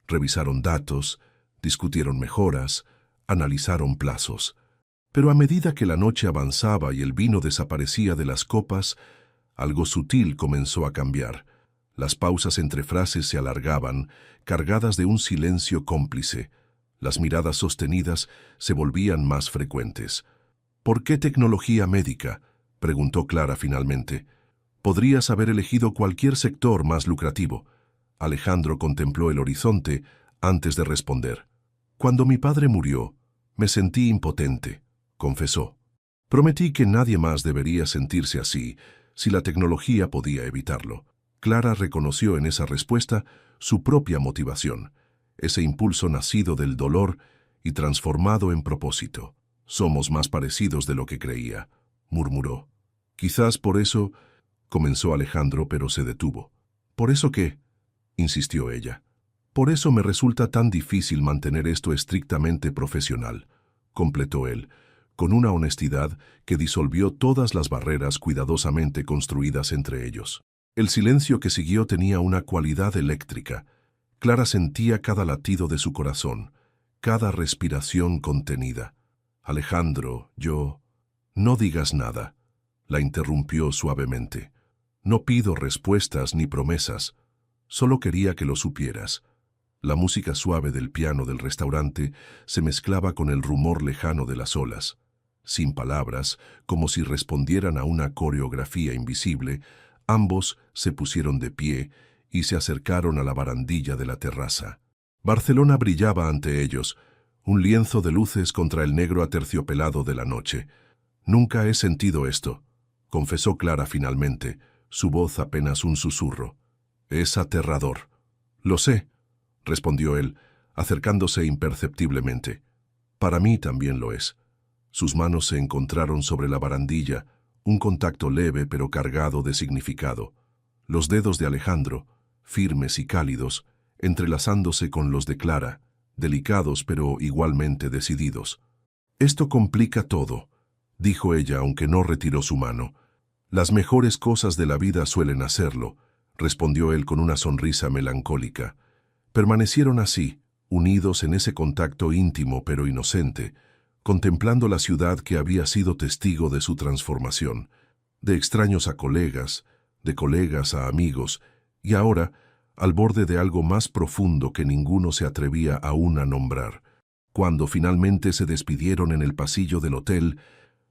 Revisaron datos, discutieron mejoras, analizaron plazos. Pero a medida que la noche avanzaba y el vino desaparecía de las copas, algo sutil comenzó a cambiar. Las pausas entre frases se alargaban, cargadas de un silencio cómplice. Las miradas sostenidas se volvían más frecuentes. «¿Por qué tecnología médica?», preguntó Clara finalmente. «Podrías haber elegido cualquier sector más lucrativo». Alejandro contempló el horizonte antes de responder. «Cuando mi padre murió, me sentí impotente», confesó. «Prometí que nadie más debería sentirse así, si la tecnología podía evitarlo». Clara reconoció en esa respuesta su propia motivación, ese impulso nacido del dolor y transformado en propósito. «Somos más parecidos de lo que creía», murmuró. «Quizás por eso», comenzó Alejandro, pero se detuvo. «¿Por eso qué?», insistió ella. «Por eso me resulta tan difícil mantener esto estrictamente profesional», completó él, con una honestidad que disolvió todas las barreras cuidadosamente construidas entre ellos. El silencio que siguió tenía una cualidad eléctrica. Clara sentía cada latido de su corazón, cada respiración contenida. «Alejandro, yo...». «No digas nada», la interrumpió suavemente. «No pido respuestas ni promesas. Solo quería que lo supieras». La música suave del piano del restaurante se mezclaba con el rumor lejano de las olas. Sin palabras, como si respondieran a una coreografía invisible, ambos se pusieron de pie y se acercaron a la barandilla de la terraza. Barcelona brillaba ante ellos, un lienzo de luces contra el negro aterciopelado de la noche. «Nunca he sentido esto», confesó Clara finalmente, su voz apenas un susurro. «Es aterrador». «Lo sé», respondió él, acercándose imperceptiblemente. «Para mí también lo es». Sus manos se encontraron sobre la barandilla, un contacto leve pero cargado de significado. Los dedos de Alejandro, firmes y cálidos, entrelazándose con los de Clara, delicados pero igualmente decididos. «Esto complica todo», dijo ella, aunque no retiró su mano. «Las mejores cosas de la vida suelen hacerlo», respondió él con una sonrisa melancólica. Permanecieron así, unidos en ese contacto íntimo pero inocente, contemplando la ciudad que había sido testigo de su transformación, de extraños a colegas, de colegas a amigos, y ahora al borde de algo más profundo que ninguno se atrevía aún a nombrar. Cuando finalmente se despidieron en el pasillo del hotel,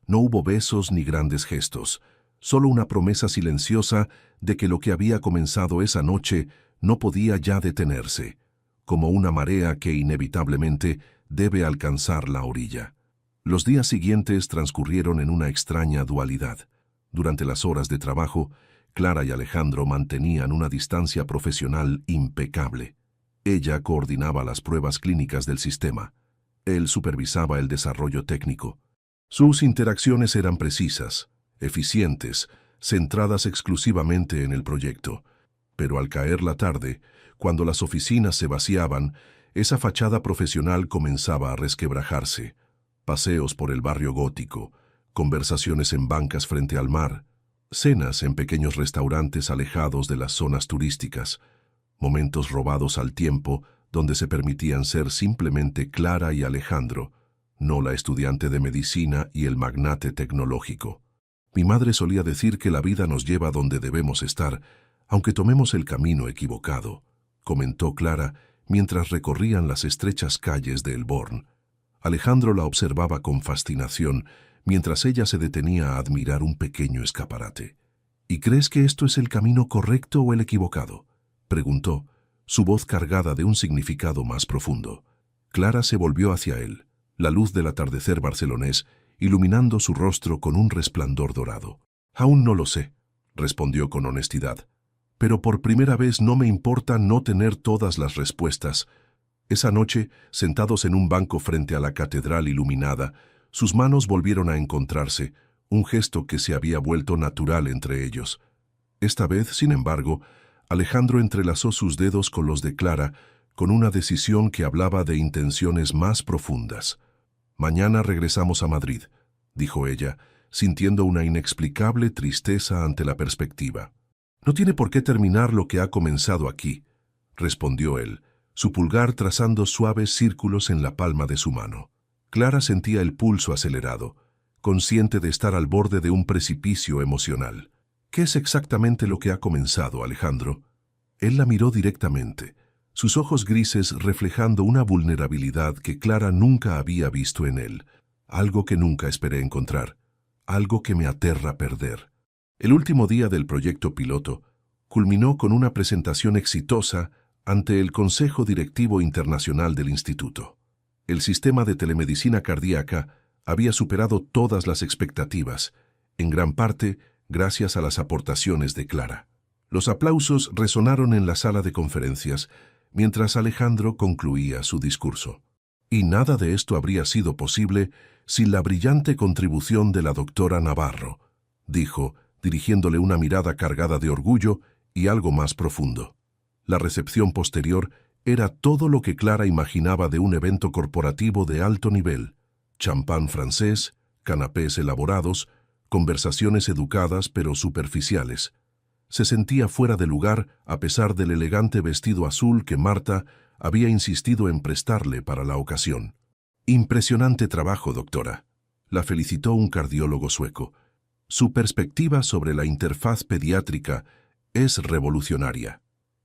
no hubo besos ni grandes gestos, solo una promesa silenciosa de que lo que había comenzado esa noche no podía ya detenerse, como una marea que inevitablemente debe alcanzar la orilla. Los días siguientes transcurrieron en una extraña dualidad. Durante las horas de trabajo, Clara y Alejandro mantenían una distancia profesional impecable. Ella coordinaba las pruebas clínicas del sistema. Él supervisaba el desarrollo técnico. Sus interacciones eran precisas, eficientes, centradas exclusivamente en el proyecto. Pero al caer la tarde, cuando las oficinas se vaciaban, esa fachada profesional comenzaba a resquebrajarse. Paseos por el barrio gótico, conversaciones en bancas frente al mar, cenas en pequeños restaurantes alejados de las zonas turísticas, momentos robados al tiempo donde se permitían ser simplemente Clara y Alejandro, no la estudiante de medicina y el magnate tecnológico. Mi madre solía decir que la vida nos lleva donde debemos estar, aunque tomemos el camino equivocado, comentó Clara mientras recorrían las estrechas calles de El Born. Alejandro la observaba con fascinación mientras ella se detenía a admirar un pequeño escaparate. ¿Y crees que esto es el camino correcto o el equivocado?, preguntó, su voz cargada de un significado más profundo. Clara se volvió hacia él, la luz del atardecer barcelonés iluminando su rostro con un resplandor dorado. «Aún no lo sé», respondió con honestidad, «pero por primera vez no me importa no tener todas las respuestas». Esa noche, sentados en un banco frente a la catedral iluminada, sus manos volvieron a encontrarse, un gesto que se había vuelto natural entre ellos. Esta vez, sin embargo, Alejandro entrelazó sus dedos con los de Clara, con una decisión que hablaba de intenciones más profundas. «Mañana regresamos a Madrid», dijo ella, sintiendo una inexplicable tristeza ante la perspectiva. «No tiene por qué terminar lo que ha comenzado aquí», respondió él, su pulgar trazando suaves círculos en la palma de su mano. Clara sentía el pulso acelerado, consciente de estar al borde de un precipicio emocional. «¿Qué es exactamente lo que ha comenzado, Alejandro?». Él la miró directamente, sus ojos grises reflejando una vulnerabilidad que Clara nunca había visto en él, algo que nunca esperé encontrar, algo que me aterra perder. El último día del proyecto piloto culminó con una presentación exitosa ante el Consejo Directivo Internacional del Instituto. El sistema de telemedicina cardíaca había superado todas las expectativas, en gran parte gracias a las aportaciones de Clara. Los aplausos resonaron en la sala de conferencias mientras Alejandro concluía su discurso. Y nada de esto habría sido posible sin la brillante contribución de la doctora Navarro, dijo, dirigiéndole una mirada cargada de orgullo y algo más profundo. La recepción posterior era todo lo que Clara imaginaba de un evento corporativo de alto nivel: champán francés, canapés elaborados, conversaciones educadas pero superficiales. Se sentía fuera de lugar a pesar del elegante vestido azul que Marta había insistido en prestarle para la ocasión. «Impresionante trabajo, doctora», la felicitó un cardiólogo sueco. «Su perspectiva sobre la interfaz pediátrica es revolucionaria».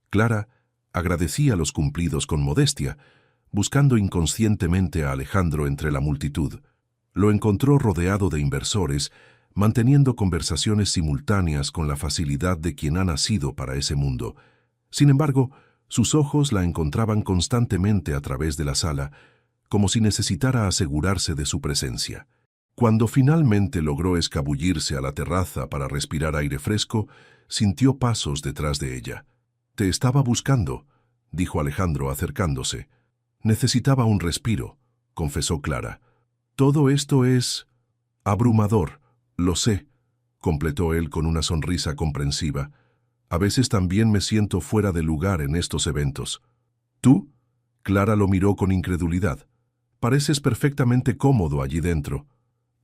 Clara agradecía los cumplidos con modestia, buscando inconscientemente a Alejandro entre la multitud. Lo encontró rodeado de inversores, manteniendo conversaciones simultáneas con la facilidad de quien ha nacido para ese mundo. Sin embargo, sus ojos la encontraban constantemente a través de la sala, como si necesitara asegurarse de su presencia. Cuando finalmente logró escabullirse a la terraza para respirar aire fresco, sintió pasos detrás de ella. «Te estaba buscando», dijo Alejandro acercándose. «Necesitaba un respiro», confesó Clara. «Todo esto es abrumador, lo sé», completó él con una sonrisa comprensiva. «A veces también me siento fuera de lugar en estos eventos». «¿Tú?». Clara lo miró con incredulidad. «Pareces perfectamente cómodo allí dentro».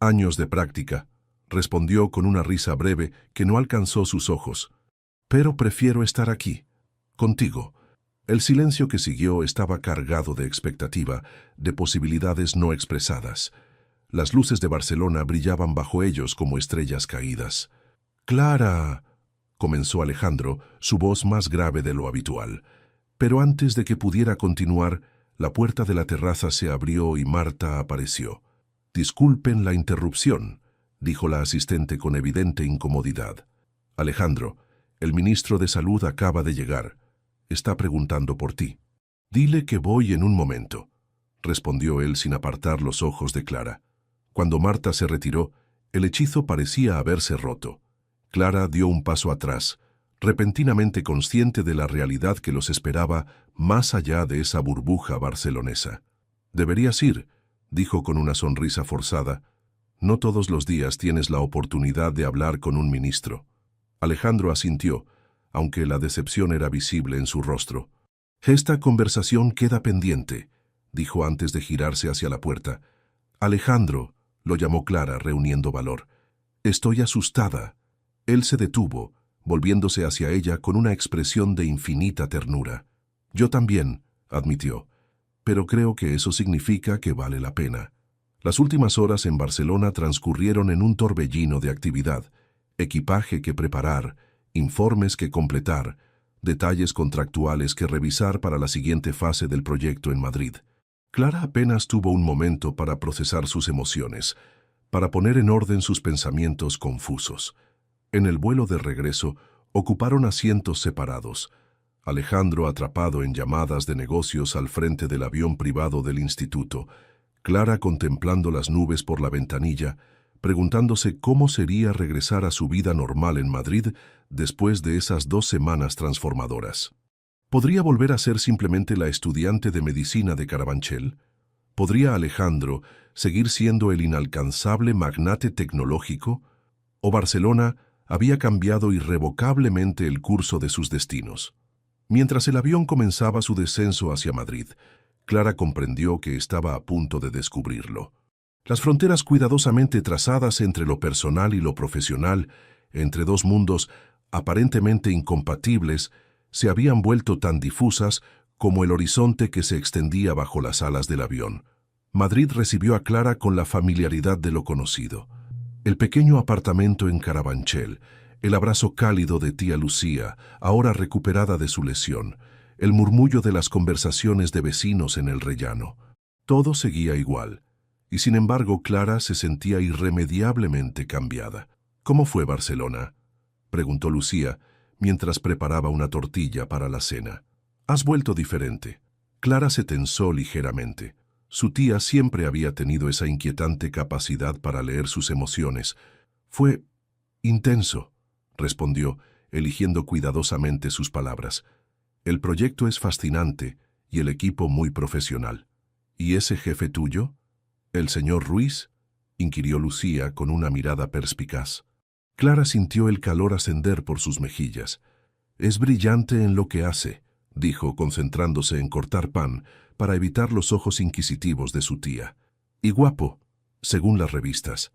«Años de práctica», respondió con una risa breve que no alcanzó sus ojos. «Pero prefiero estar aquí, contigo». El silencio que siguió estaba cargado de expectativa, de posibilidades no expresadas. Las luces de Barcelona brillaban bajo ellos como estrellas caídas. «Clara», comenzó Alejandro, su voz más grave de lo habitual. Pero antes de que pudiera continuar, la puerta de la terraza se abrió y Marta apareció. «Disculpen la interrupción», dijo la asistente con evidente incomodidad. «Alejandro, el ministro de Salud acaba de llegar. Está preguntando por ti». «Dile que voy en un momento», respondió él sin apartar los ojos de Clara. Cuando Marta se retiró, el hechizo parecía haberse roto. Clara dio un paso atrás, repentinamente consciente de la realidad que los esperaba más allá de esa burbuja barcelonesa. «Deberías ir», dijo con una sonrisa forzada. «No todos los días tienes la oportunidad de hablar con un ministro». Alejandro asintió, aunque la decepción era visible en su rostro. «Esta conversación queda pendiente», dijo antes de girarse hacia la puerta. «Alejandro», lo llamó Clara, reuniendo valor. «Estoy asustada». Él se detuvo, volviéndose hacia ella con una expresión de infinita ternura. «Yo también», admitió, «pero creo que eso significa que vale la pena». Las últimas horas en Barcelona transcurrieron en un torbellino de actividad, equipaje que preparar, informes que completar, detalles contractuales que revisar para la siguiente fase del proyecto en Madrid. Clara apenas tuvo un momento para procesar sus emociones, para poner en orden sus pensamientos confusos. En el vuelo de regreso, ocuparon asientos separados. Alejandro atrapado en llamadas de negocios al frente del avión privado del instituto, Clara contemplando las nubes por la ventanilla, preguntándose cómo sería regresar a su vida normal en Madrid después de esas 2 semanas transformadoras. ¿Podría volver a ser simplemente la estudiante de medicina de Carabanchel? ¿Podría Alejandro seguir siendo el inalcanzable magnate tecnológico? ¿O Barcelona había cambiado irrevocablemente el curso de sus destinos? Mientras el avión comenzaba su descenso hacia Madrid, Clara comprendió que estaba a punto de descubrirlo. Las fronteras cuidadosamente trazadas entre lo personal y lo profesional, entre dos mundos aparentemente incompatibles, se habían vuelto tan difusas como el horizonte que se extendía bajo las alas del avión. Madrid recibió a Clara con la familiaridad de lo conocido. El pequeño apartamento en Carabanchel, el abrazo cálido de tía Lucía, ahora recuperada de su lesión, el murmullo de las conversaciones de vecinos en el rellano. Todo seguía igual, y sin embargo Clara se sentía irremediablemente cambiada. ¿Cómo fue Barcelona?, preguntó Lucía, mientras preparaba una tortilla para la cena. «Has vuelto diferente». Clara se tensó ligeramente. Su tía siempre había tenido esa inquietante capacidad para leer sus emociones. «Fue intenso», respondió, eligiendo cuidadosamente sus palabras. «El proyecto es fascinante y el equipo muy profesional». «¿Y ese jefe tuyo? ¿El señor Ruiz?», inquirió Lucía con una mirada perspicaz. Clara sintió el calor ascender por sus mejillas. «Es brillante en lo que hace», dijo, concentrándose en cortar pan para evitar los ojos inquisitivos de su tía. «Y guapo, según las revistas»,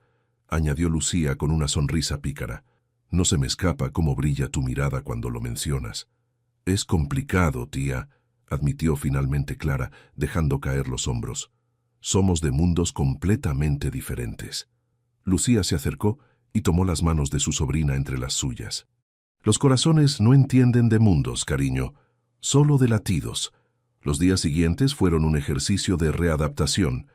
añadió Lucía con una sonrisa pícara. «No se me escapa cómo brilla tu mirada cuando lo mencionas». «Es complicado, tía», admitió finalmente Clara, dejando caer los hombros. «Somos de mundos completamente diferentes». Lucía se acercó y tomó las manos de su sobrina entre las suyas. «Los corazones no entienden de mundos, cariño, solo de latidos». Los días siguientes fueron un ejercicio de readaptación.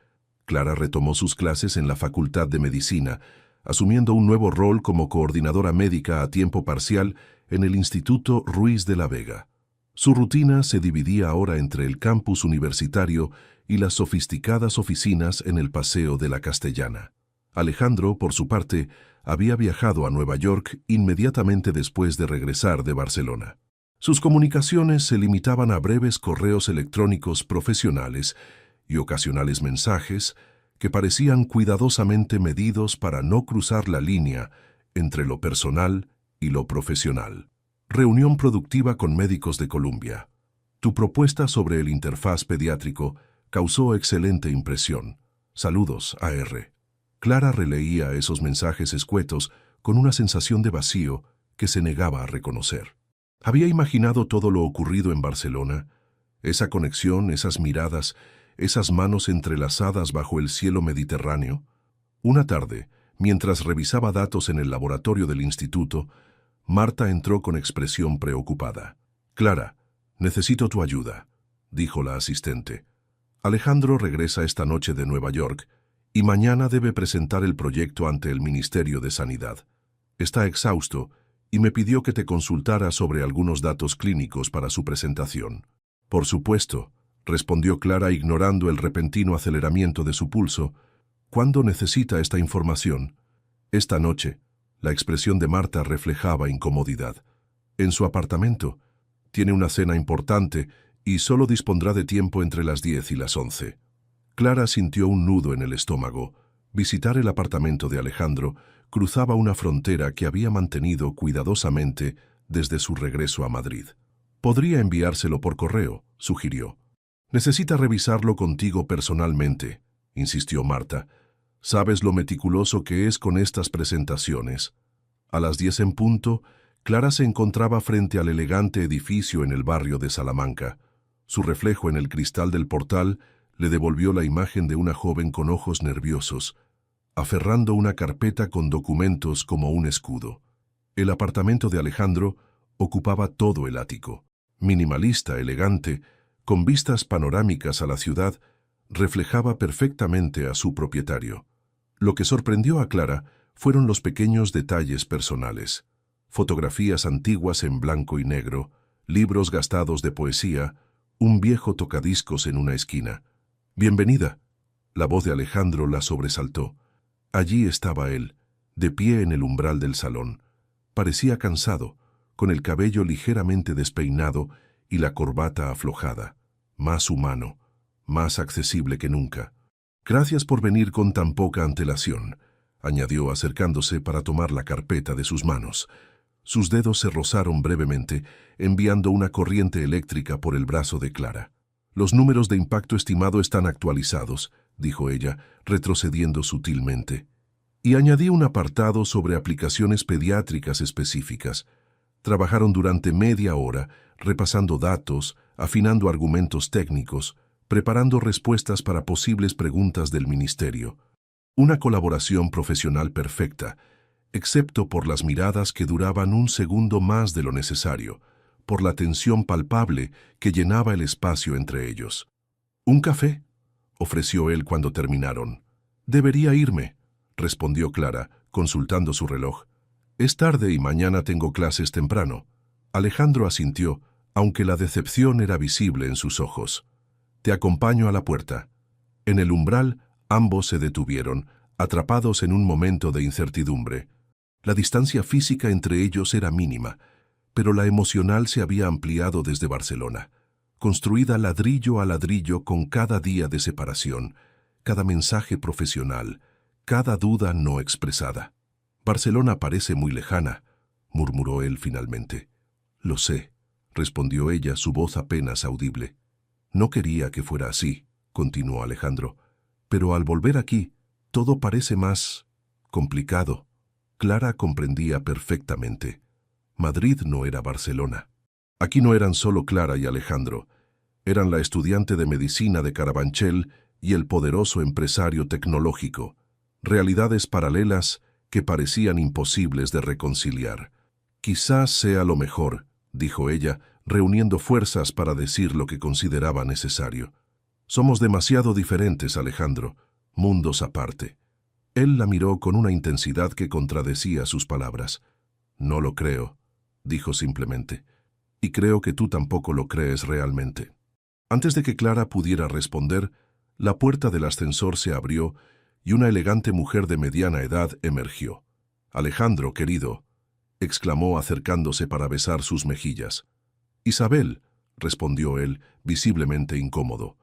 Clara retomó sus clases en la Facultad de Medicina, asumiendo un nuevo rol como coordinadora médica a tiempo parcial en el Instituto Ruiz de la Vega. Su rutina se dividía ahora entre el campus universitario y las sofisticadas oficinas en el Paseo de la Castellana. Alejandro, por su parte, había viajado a Nueva York inmediatamente después de regresar de Barcelona. Sus comunicaciones se limitaban a breves correos electrónicos profesionales y ocasionales mensajes que parecían cuidadosamente medidos para no cruzar la línea entre lo personal y lo profesional. Reunión productiva con médicos de Columbia. Tu propuesta sobre el interfaz pediátrico causó excelente impresión. Saludos, A.R. Clara releía esos mensajes escuetos con una sensación de vacío que se negaba a reconocer. Había imaginado todo lo ocurrido en Barcelona, esa conexión, esas miradas, esas manos entrelazadas bajo el cielo mediterráneo. Una tarde, mientras revisaba datos en el laboratorio del instituto, Marta entró con expresión preocupada. «Clara, necesito tu ayuda», dijo la asistente. «Alejandro regresa esta noche de Nueva York y mañana debe presentar el proyecto ante el Ministerio de Sanidad. Está exhausto y me pidió que te consultara sobre algunos datos clínicos para su presentación». «Por supuesto», respondió Clara ignorando el repentino aceleramiento de su pulso. «¿Cuándo necesita esta información?» «Esta noche». La expresión de Marta reflejaba incomodidad. «¿En su apartamento? Tiene una cena importante y solo dispondrá de tiempo entre las 10 y las 11. Clara sintió un nudo en el estómago. Visitar el apartamento de Alejandro cruzaba una frontera que había mantenido cuidadosamente desde su regreso a Madrid. «Podría enviárselo por correo», sugirió. «Necesita revisarlo contigo personalmente», insistió Marta. «Sabes lo meticuloso que es con estas presentaciones». A las 10 en punto, Clara se encontraba frente al elegante edificio en el barrio de Salamanca. Su reflejo en el cristal del portal le devolvió la imagen de una joven con ojos nerviosos, aferrando una carpeta con documentos como un escudo. El apartamento de Alejandro ocupaba todo el ático. Minimalista, elegante, con vistas panorámicas a la ciudad, reflejaba perfectamente a su propietario. Lo que sorprendió a Clara fueron los pequeños detalles personales. Fotografías antiguas en blanco y negro, libros gastados de poesía, un viejo tocadiscos en una esquina. «Bienvenida». La voz de Alejandro la sobresaltó. Allí estaba él, de pie en el umbral del salón. Parecía cansado, con el cabello ligeramente despeinado y la corbata aflojada. Más humano, más accesible que nunca. «Gracias por venir con tan poca antelación», añadió acercándose para tomar la carpeta de sus manos. Sus dedos se rozaron brevemente, enviando una corriente eléctrica por el brazo de Clara. «Los números de impacto estimado están actualizados», dijo ella, retrocediendo sutilmente. Y añadí un apartado sobre aplicaciones pediátricas específicas. Trabajaron durante media hora, repasando datos, afinando argumentos técnicos, preparando respuestas para posibles preguntas del ministerio. Una colaboración profesional perfecta, excepto por las miradas que duraban un segundo más de lo necesario, por la tensión palpable que llenaba el espacio entre ellos. «¿Un café?», ofreció él cuando terminaron. «Debería irme», respondió Clara, consultando su reloj. «Es tarde y mañana tengo clases temprano». Alejandro asintió, aunque la decepción era visible en sus ojos. «Te acompaño a la puerta». En el umbral, ambos se detuvieron, atrapados en un momento de incertidumbre. La distancia física entre ellos era mínima, pero la emocional se había ampliado desde Barcelona, construida ladrillo a ladrillo con cada día de separación, cada mensaje profesional, cada duda no expresada. «Barcelona parece muy lejana», murmuró él finalmente. «Lo sé», respondió ella, su voz apenas audible. «No quería que fuera así», continuó Alejandro, «pero al volver aquí, todo parece más complicado». Clara comprendía perfectamente. Madrid no era Barcelona. Aquí no eran solo Clara y Alejandro. Eran la estudiante de medicina de Carabanchel y el poderoso empresario tecnológico. Realidades paralelas que parecían imposibles de reconciliar. «Quizás sea lo mejor», dijo ella, reuniendo fuerzas para decir lo que consideraba necesario. «Somos demasiado diferentes, Alejandro, mundos aparte». Él la miró con una intensidad que contradecía sus palabras. «No lo creo», dijo simplemente. «Y creo que tú tampoco lo crees realmente». Antes de que Clara pudiera responder, la puerta del ascensor se abrió y una elegante mujer de mediana edad emergió. «Alejandro, querido», exclamó acercándose para besar sus mejillas. «Isabel», respondió él, visiblemente incómodo.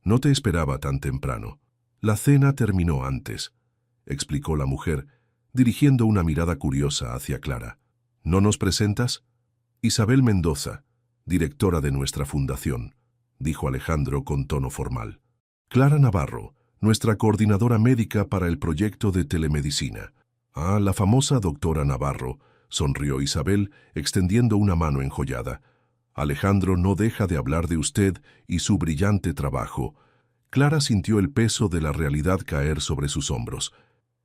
«No te esperaba tan temprano. La cena terminó antes», explicó la mujer, dirigiendo una mirada curiosa hacia Clara. «¿No nos presentas?» «Isabel Mendoza, directora de nuestra fundación», dijo Alejandro con tono formal. «Clara Navarro, nuestra coordinadora médica para el proyecto de telemedicina». «Ah, la famosa doctora Navarro», sonrió Isabel, extendiendo una mano enjollada. «Alejandro no deja de hablar de usted y su brillante trabajo». Clara sintió el peso de la realidad caer sobre sus hombros.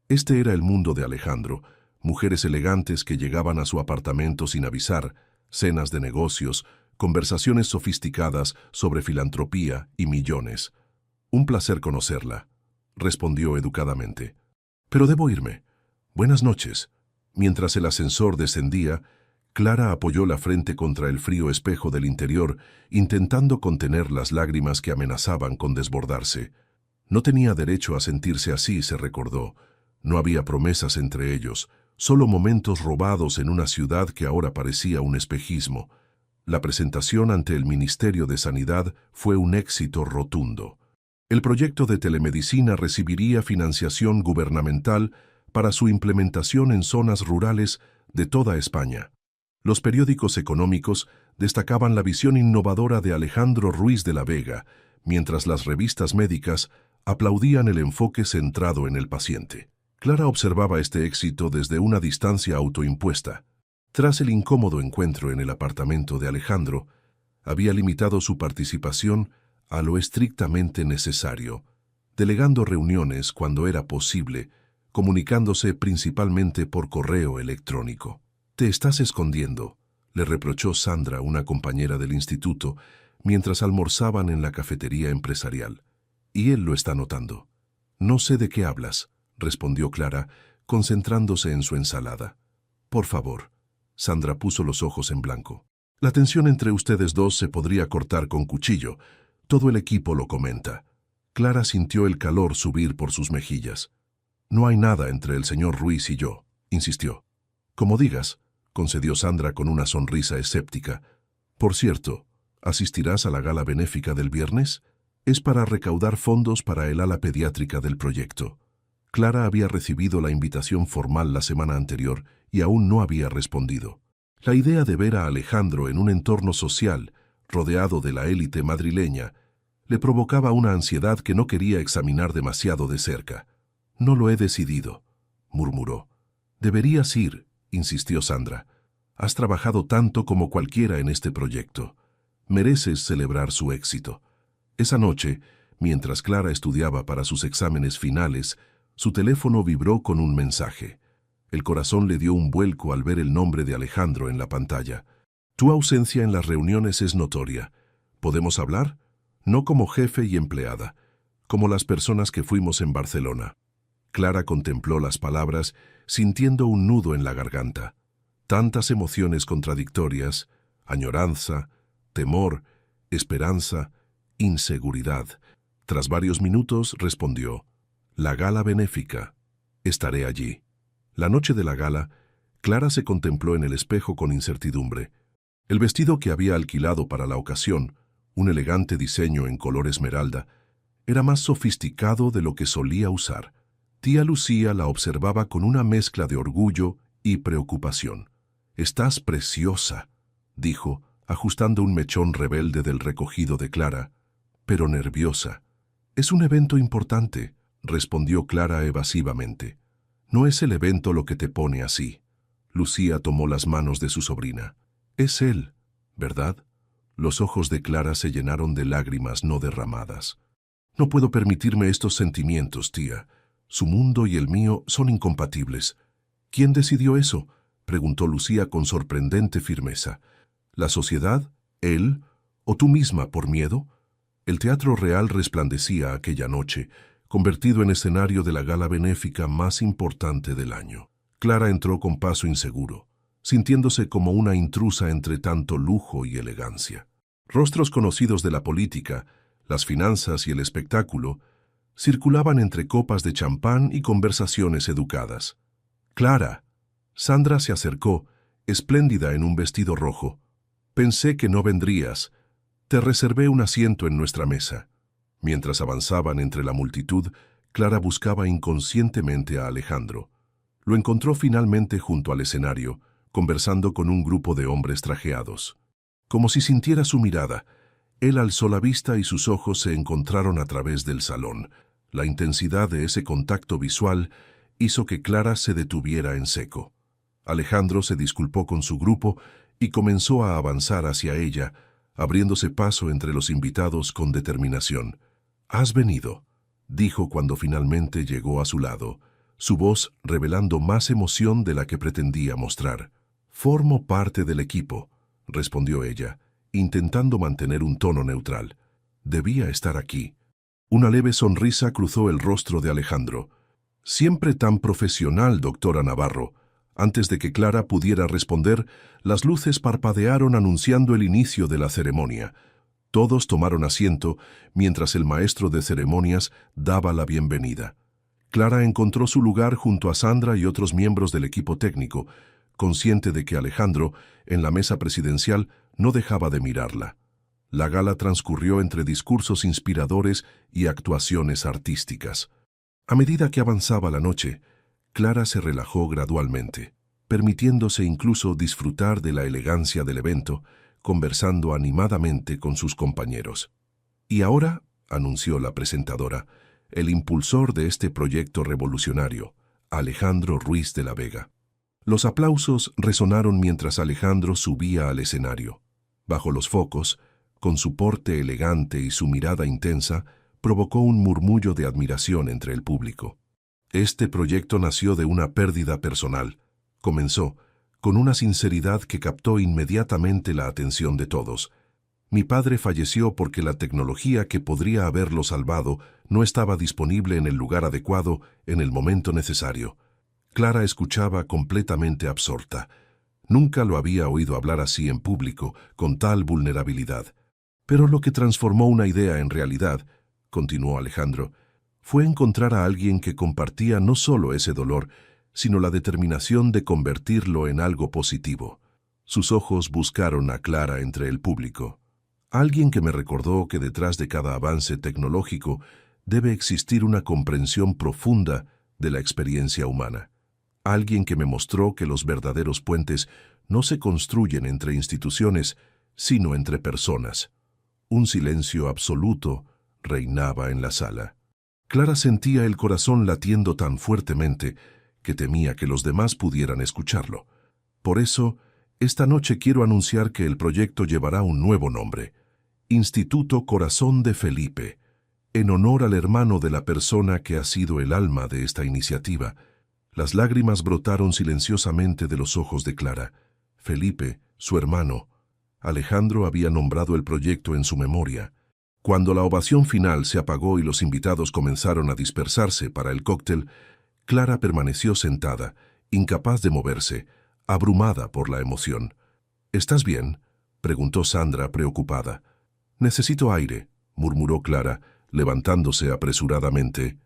Este era el mundo de Alejandro, mujeres elegantes que llegaban a su apartamento sin avisar, cenas de negocios, conversaciones sofisticadas sobre filantropía y millones. «Un placer conocerla», respondió educadamente. «Pero debo irme. Buenas noches». Mientras el ascensor descendía, Clara apoyó la frente contra el frío espejo del interior, intentando contener las lágrimas que amenazaban con desbordarse. No tenía derecho a sentirse así, se recordó. No había promesas entre ellos, solo momentos robados en una ciudad que ahora parecía un espejismo. La presentación ante el Ministerio de Sanidad fue un éxito rotundo. El proyecto de telemedicina recibiría financiación gubernamental para su implementación en zonas rurales de toda España. Los periódicos económicos destacaban la visión innovadora de Alejandro Ruiz de la Vega, mientras las revistas médicas aplaudían el enfoque centrado en el paciente. Clara observaba este éxito desde una distancia autoimpuesta. Tras el incómodo encuentro en el apartamento de Alejandro, había limitado su participación a lo estrictamente necesario, delegando reuniones cuando era posible, comunicándose principalmente por correo electrónico. «Te estás escondiendo», le reprochó Sandra, una compañera del instituto, mientras almorzaban en la cafetería empresarial. «Y él lo está notando». «No sé de qué hablas», respondió Clara, concentrándose en su ensalada. Por favor. Sandra puso los ojos en blanco. La tensión entre ustedes dos se podría cortar con cuchillo. Todo el equipo lo comenta. Clara sintió el calor subir por sus mejillas. No hay nada entre el señor Ruiz y yo, insistió. Como digas, concedió Sandra con una sonrisa escéptica. Por cierto, ¿asistirás a la gala benéfica del viernes? Es para recaudar fondos para el ala pediátrica del proyecto. Clara había recibido la invitación formal la semana anterior y aún no había respondido. La idea de ver a Alejandro en un entorno social, rodeado de la élite madrileña, le provocaba una ansiedad que no quería examinar demasiado de cerca. No lo he decidido, murmuró. Deberías ir, insistió Sandra. Has trabajado tanto como cualquiera en este proyecto. Mereces celebrar su éxito. Esa noche, mientras Clara estudiaba para sus exámenes finales, su teléfono vibró con un mensaje. El corazón le dio un vuelco al ver el nombre de Alejandro en la pantalla. Tu ausencia en las reuniones es notoria. ¿Podemos hablar? No como jefe y empleada, como las personas que fuimos en Barcelona. Clara contempló las palabras, sintiendo un nudo en la garganta. Tantas emociones contradictorias, añoranza, temor, esperanza, inseguridad. Tras varios minutos respondió, «La gala benéfica. Estaré allí». La noche de la gala, Clara se contempló en el espejo con incertidumbre. El vestido que había alquilado para la ocasión, un elegante diseño en color esmeralda, era más sofisticado de lo que solía usar. Tía Lucía la observaba con una mezcla de orgullo y preocupación. «Estás preciosa», dijo, ajustando un mechón rebelde del recogido de Clara, pero nerviosa. «Es un evento importante», respondió Clara evasivamente. «No es el evento lo que te pone así». Lucía tomó las manos de su sobrina. «Es él, ¿verdad?» Los ojos de Clara se llenaron de lágrimas no derramadas. «No puedo permitirme estos sentimientos, tía. Su mundo y el mío son incompatibles». «¿Quién decidió eso?», preguntó Lucía con sorprendente firmeza. «¿La sociedad? ¿Él? ¿O tú misma por miedo?» El Teatro Real resplandecía aquella noche, convertido en escenario de la gala benéfica más importante del año. Clara entró con paso inseguro, sintiéndose como una intrusa entre tanto lujo y elegancia. Rostros conocidos de la política, las finanzas y el espectáculo circulaban entre copas de champán y conversaciones educadas. «Clara». Sandra se acercó, espléndida en un vestido rojo. «Pensé que no vendrías. Te reservé un asiento en nuestra mesa». Mientras avanzaban entre la multitud, Clara buscaba inconscientemente a Alejandro. Lo encontró finalmente junto al escenario, conversando con un grupo de hombres trajeados. Como si sintiera su mirada, él alzó la vista y sus ojos se encontraron a través del salón. La intensidad de ese contacto visual hizo que Clara se detuviera en seco. Alejandro se disculpó con su grupo y comenzó a avanzar hacia ella, abriéndose paso entre los invitados con determinación. «Has venido», dijo cuando finalmente llegó a su lado, su voz revelando más emoción de la que pretendía mostrar. «Formo parte del equipo», respondió ella, intentando mantener un tono neutral. «Debía estar aquí». Una leve sonrisa cruzó el rostro de Alejandro. «Siempre tan profesional, doctora Navarro». Antes de que Clara pudiera responder, las luces parpadearon anunciando el inicio de la ceremonia. Todos tomaron asiento mientras el maestro de ceremonias daba la bienvenida. Clara encontró su lugar junto a Sandra y otros miembros del equipo técnico, consciente de que Alejandro, en la mesa presidencial, no dejaba de mirarla. La gala transcurrió entre discursos inspiradores y actuaciones artísticas. A medida que avanzaba la noche, Clara se relajó gradualmente, permitiéndose incluso disfrutar de la elegancia del evento, conversando animadamente con sus compañeros. «Y ahora», anunció la presentadora, «el impulsor de este proyecto revolucionario, Alejandro Ruiz de la Vega». Los aplausos resonaron mientras Alejandro subía al escenario. Bajo los focos, con su porte elegante y su mirada intensa, provocó un murmullo de admiración entre el público. «Este proyecto nació de una pérdida personal», comenzó, con una sinceridad que captó inmediatamente la atención de todos. «Mi padre falleció porque la tecnología que podría haberlo salvado no estaba disponible en el lugar adecuado en el momento necesario». Clara escuchaba completamente absorta. Nunca lo había oído hablar así en público, con tal vulnerabilidad. Pero lo que transformó una idea en realidad, continuó Alejandro, fue encontrar a alguien que compartía no solo ese dolor, sino la determinación de convertirlo en algo positivo. Sus ojos buscaron a Clara entre el público. Alguien que me recordó que detrás de cada avance tecnológico debe existir una comprensión profunda de la experiencia humana. Alguien que me mostró que los verdaderos puentes no se construyen entre instituciones, sino entre personas. Un silencio absoluto reinaba en la sala. Clara sentía el corazón latiendo tan fuertemente que temía que los demás pudieran escucharlo. Por eso, esta noche quiero anunciar que el proyecto llevará un nuevo nombre: Instituto Corazón de Felipe, en honor al hermano de la persona que ha sido el alma de esta iniciativa. Las lágrimas brotaron silenciosamente de los ojos de Clara. Felipe, su hermano. Alejandro había nombrado el proyecto en su memoria. Cuando la ovación final se apagó y los invitados comenzaron a dispersarse para el cóctel, Clara permaneció sentada, incapaz de moverse, abrumada por la emoción. —¿Estás bien? —preguntó Sandra, preocupada. —Necesito aire —murmuró Clara, levantándose apresuradamente.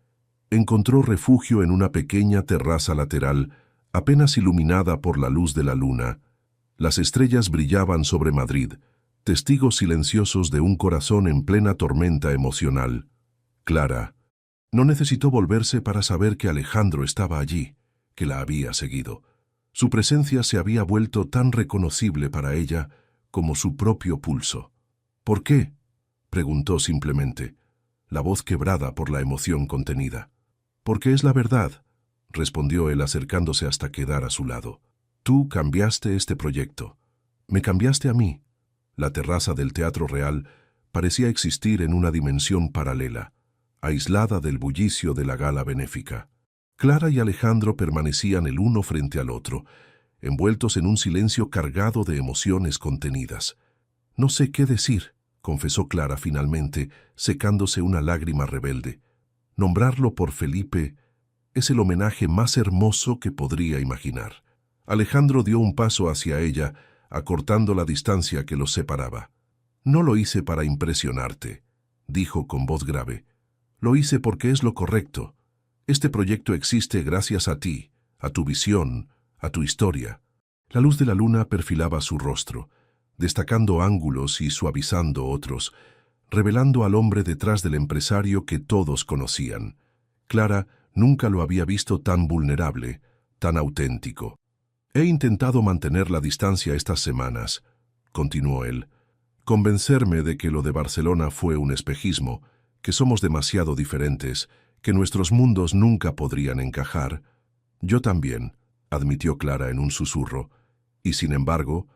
Encontró refugio en una pequeña terraza lateral, apenas iluminada por la luz de la luna. Las estrellas brillaban sobre Madrid, testigos silenciosos de un corazón en plena tormenta emocional. Clara no necesitó volverse para saber que Alejandro estaba allí, que la había seguido. Su presencia se había vuelto tan reconocible para ella como su propio pulso. —¿Por qué? —preguntó simplemente, la voz quebrada por la emoción contenida. —Porque es la verdad —respondió él acercándose hasta quedar a su lado. Tú cambiaste este proyecto. Me cambiaste a mí. La terraza del Teatro Real parecía existir en una dimensión paralela, aislada del bullicio de la gala benéfica. Clara y Alejandro permanecían el uno frente al otro, envueltos en un silencio cargado de emociones contenidas. —No sé qué decir —confesó Clara finalmente, secándose una lágrima rebelde. Nombrarlo por Felipe es el homenaje más hermoso que podría imaginar. Alejandro dio un paso hacia ella, acortando la distancia que los separaba. —No lo hice para impresionarte —dijo con voz grave—. Lo hice porque es lo correcto. Este proyecto existe gracias a ti, a tu visión, a tu historia. La luz de la luna perfilaba su rostro, destacando ángulos y suavizando otros, revelando al hombre detrás del empresario que todos conocían. Clara nunca lo había visto tan vulnerable, tan auténtico. He intentado mantener la distancia estas semanas, continuó él, convencerme de que lo de Barcelona fue un espejismo, que somos demasiado diferentes, que nuestros mundos nunca podrían encajar. Yo también, admitió Clara en un susurro, y sin embargo,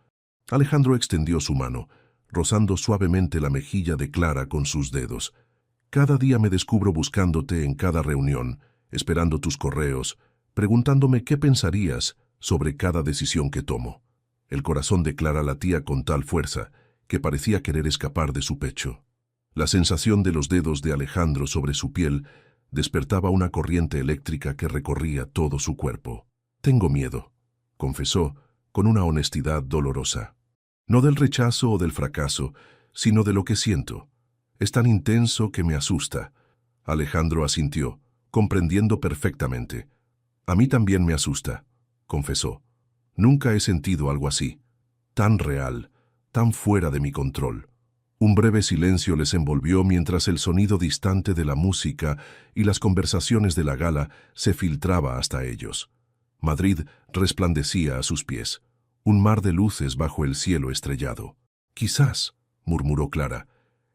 Alejandro extendió su mano, rozando suavemente la mejilla de Clara con sus dedos. Cada día me descubro buscándote en cada reunión, esperando tus correos, preguntándome qué pensarías sobre cada decisión que tomo. El corazón de Clara latía con tal fuerza que parecía querer escapar de su pecho. La sensación de los dedos de Alejandro sobre su piel despertaba una corriente eléctrica que recorría todo su cuerpo. Tengo miedo, confesó, con una honestidad dolorosa. No del rechazo o del fracaso, sino de lo que siento. Es tan intenso que me asusta. Alejandro asintió, comprendiendo perfectamente. A mí también me asusta, confesó. Nunca he sentido algo así. Tan real, tan fuera de mi control. Un breve silencio les envolvió mientras el sonido distante de la música y las conversaciones de la gala se filtraba hasta ellos. Madrid resplandecía a sus pies, un mar de luces bajo el cielo estrellado. Quizás, murmuró Clara,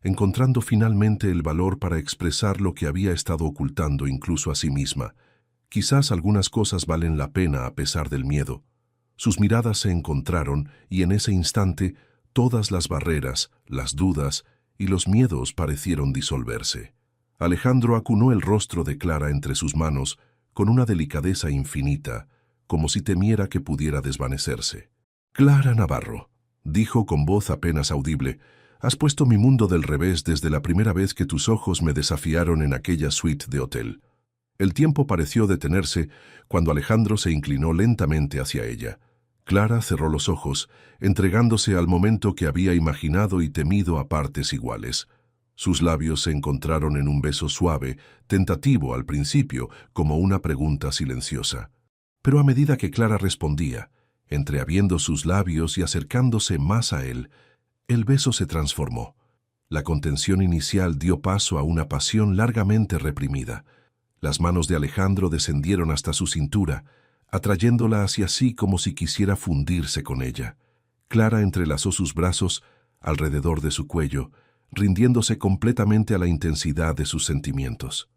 encontrando finalmente el valor para expresar lo que había estado ocultando incluso a sí misma. Quizás algunas cosas valen la pena a pesar del miedo. Sus miradas se encontraron y en ese instante todas las barreras, las dudas y los miedos parecieron disolverse. Alejandro acunó el rostro de Clara entre sus manos con una delicadeza infinita, como si temiera que pudiera desvanecerse. «Clara Navarro», dijo con voz apenas audible, «has puesto mi mundo del revés desde la primera vez que tus ojos me desafiaron en aquella suite de hotel. El tiempo pareció detenerse cuando Alejandro se inclinó lentamente hacia ella. Clara cerró los ojos, entregándose al momento que había imaginado y temido a partes iguales. Sus labios se encontraron en un beso suave, tentativo al principio, como una pregunta silenciosa. Pero a medida que Clara respondía, entreabriendo sus labios y acercándose más a él, el beso se transformó. La contención inicial dio paso a una pasión largamente reprimida. Las manos de Alejandro descendieron hasta su cintura, atrayéndola hacia sí como si quisiera fundirse con ella. Clara entrelazó sus brazos alrededor de su cuello, rindiéndose completamente a la intensidad de sus sentimientos.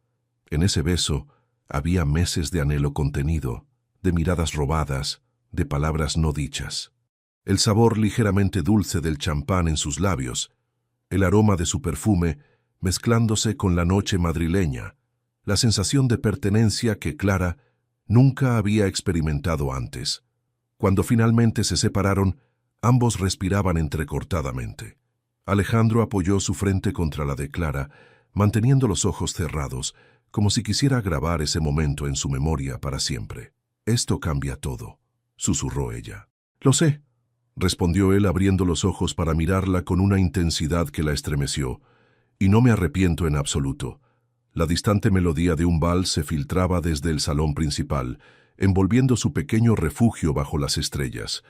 En ese beso había meses de anhelo contenido, de miradas robadas, de palabras no dichas. El sabor ligeramente dulce del champán en sus labios, el aroma de su perfume mezclándose con la noche madrileña, la sensación de pertenencia que Clara nunca había experimentado antes. Cuando finalmente se separaron, ambos respiraban entrecortadamente. Alejandro apoyó su frente contra la de Clara, manteniendo los ojos cerrados, como si quisiera grabar ese momento en su memoria para siempre. «Esto cambia todo», susurró ella. «Lo sé», respondió él abriendo los ojos para mirarla con una intensidad que la estremeció. «Y no me arrepiento en absoluto». La distante melodía de un vals se filtraba desde el salón principal, envolviendo su pequeño refugio bajo las estrellas.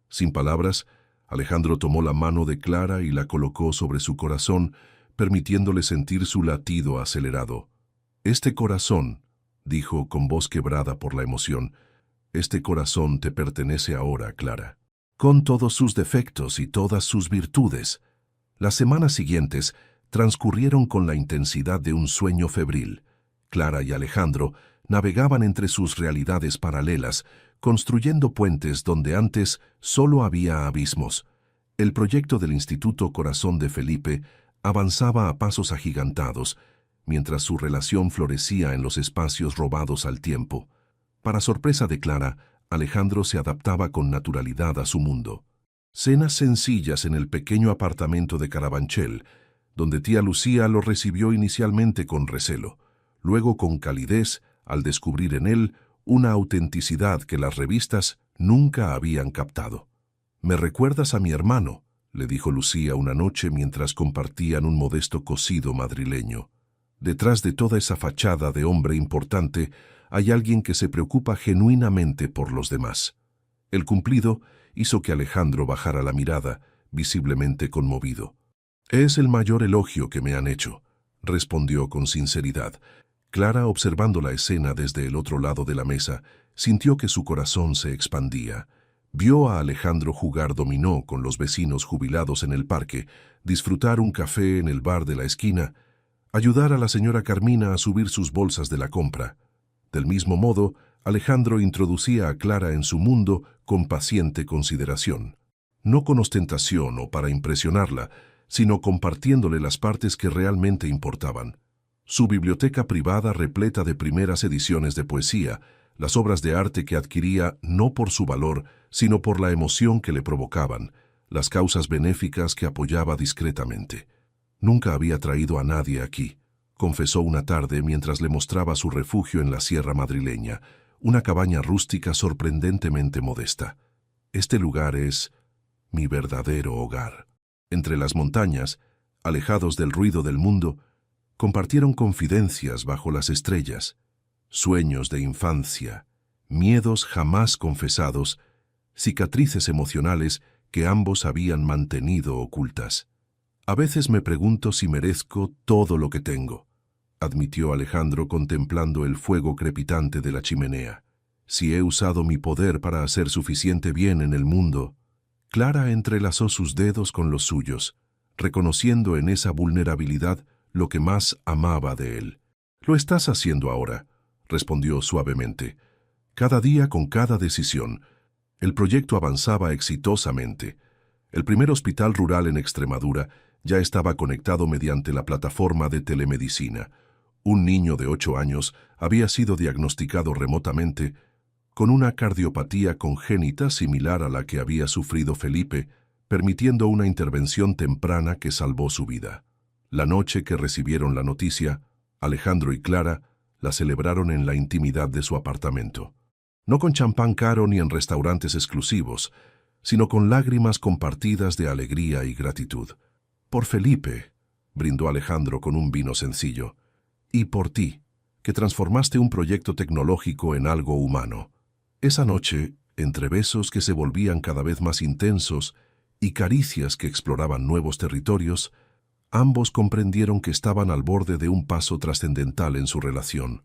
Sin palabras, Alejandro tomó la mano de Clara y la colocó sobre su corazón, permitiéndole sentir su latido acelerado. «Este corazón», dijo con voz quebrada por la emoción, «este corazón te pertenece ahora, Clara. Con todos sus defectos y todas sus virtudes». Las semanas siguientes transcurrieron con la intensidad de un sueño febril. Clara y Alejandro navegaban entre sus realidades paralelas, construyendo puentes donde antes solo había abismos. El proyecto del Instituto Corazón de Felipe avanzaba a pasos agigantados, mientras su relación florecía en los espacios robados al tiempo. Para sorpresa de Clara, Alejandro se adaptaba con naturalidad a su mundo. Cenas sencillas en el pequeño apartamento de Carabanchel, donde tía Lucía lo recibió inicialmente con recelo, luego con calidez al descubrir en él una autenticidad que las revistas nunca habían captado. «Me recuerdas a mi hermano», le dijo Lucía una noche mientras compartían un modesto cocido madrileño. «Detrás de toda esa fachada de hombre importante hay alguien que se preocupa genuinamente por los demás». El cumplido hizo que Alejandro bajara la mirada, visiblemente conmovido. «Es el mayor elogio que me han hecho», respondió con sinceridad. Clara, observando la escena desde el otro lado de la mesa, sintió que su corazón se expandía. Vio a Alejandro jugar dominó con los vecinos jubilados en el parque, disfrutar un café en el bar de la esquina, ayudar a la señora Carmina a subir sus bolsas de la compra. Del mismo modo, Alejandro introducía a Clara en su mundo con paciente consideración. No con ostentación o para impresionarla, sino compartiéndole las partes que realmente importaban. Su biblioteca privada repleta de primeras ediciones de poesía, las obras de arte que adquiría no por su valor, sino por la emoción que le provocaban, las causas benéficas que apoyaba discretamente. «Nunca había traído a nadie aquí», confesó una tarde mientras le mostraba su refugio en la sierra madrileña, una cabaña rústica sorprendentemente modesta. «Este lugar es mi verdadero hogar». Entre las montañas, alejados del ruido del mundo, compartieron confidencias bajo las estrellas, sueños de infancia, miedos jamás confesados, cicatrices emocionales que ambos habían mantenido ocultas. «A veces me pregunto si merezco todo lo que tengo», admitió Alejandro contemplando el fuego crepitante de la chimenea. «Si he usado mi poder para hacer suficiente bien en el mundo». Clara entrelazó sus dedos con los suyos, reconociendo en esa vulnerabilidad lo que más amaba de él. «Lo estás haciendo ahora», respondió suavemente. «Cada día con cada decisión». El proyecto avanzaba exitosamente. El primer hospital rural en Extremadura ya estaba conectado mediante la plataforma de telemedicina. Un niño de 8 años había sido diagnosticado remotamente con una cardiopatía congénita similar a la que había sufrido Felipe, permitiendo una intervención temprana que salvó su vida. La noche que recibieron la noticia, Alejandro y Clara La celebraron en la intimidad de su apartamento. No con champán caro ni en restaurantes exclusivos, sino con lágrimas compartidas de alegría y gratitud. Por Felipe, brindó Alejandro con un vino sencillo, y por ti, que transformaste un proyecto tecnológico en algo humano. Esa noche, entre besos que se volvían cada vez más intensos y caricias que exploraban nuevos territorios, ambos comprendieron que estaban al borde de un paso trascendental en su relación.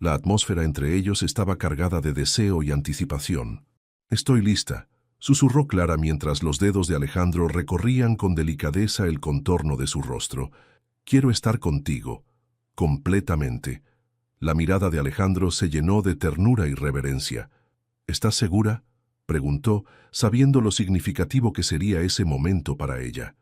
La atmósfera entre ellos estaba cargada de deseo y anticipación. «Estoy lista», susurró Clara mientras los dedos de Alejandro recorrían con delicadeza el contorno de su rostro. «Quiero estar contigo, completamente». La mirada de Alejandro se llenó de ternura y reverencia. «¿Estás segura?», preguntó, sabiendo lo significativo que sería ese momento para ella.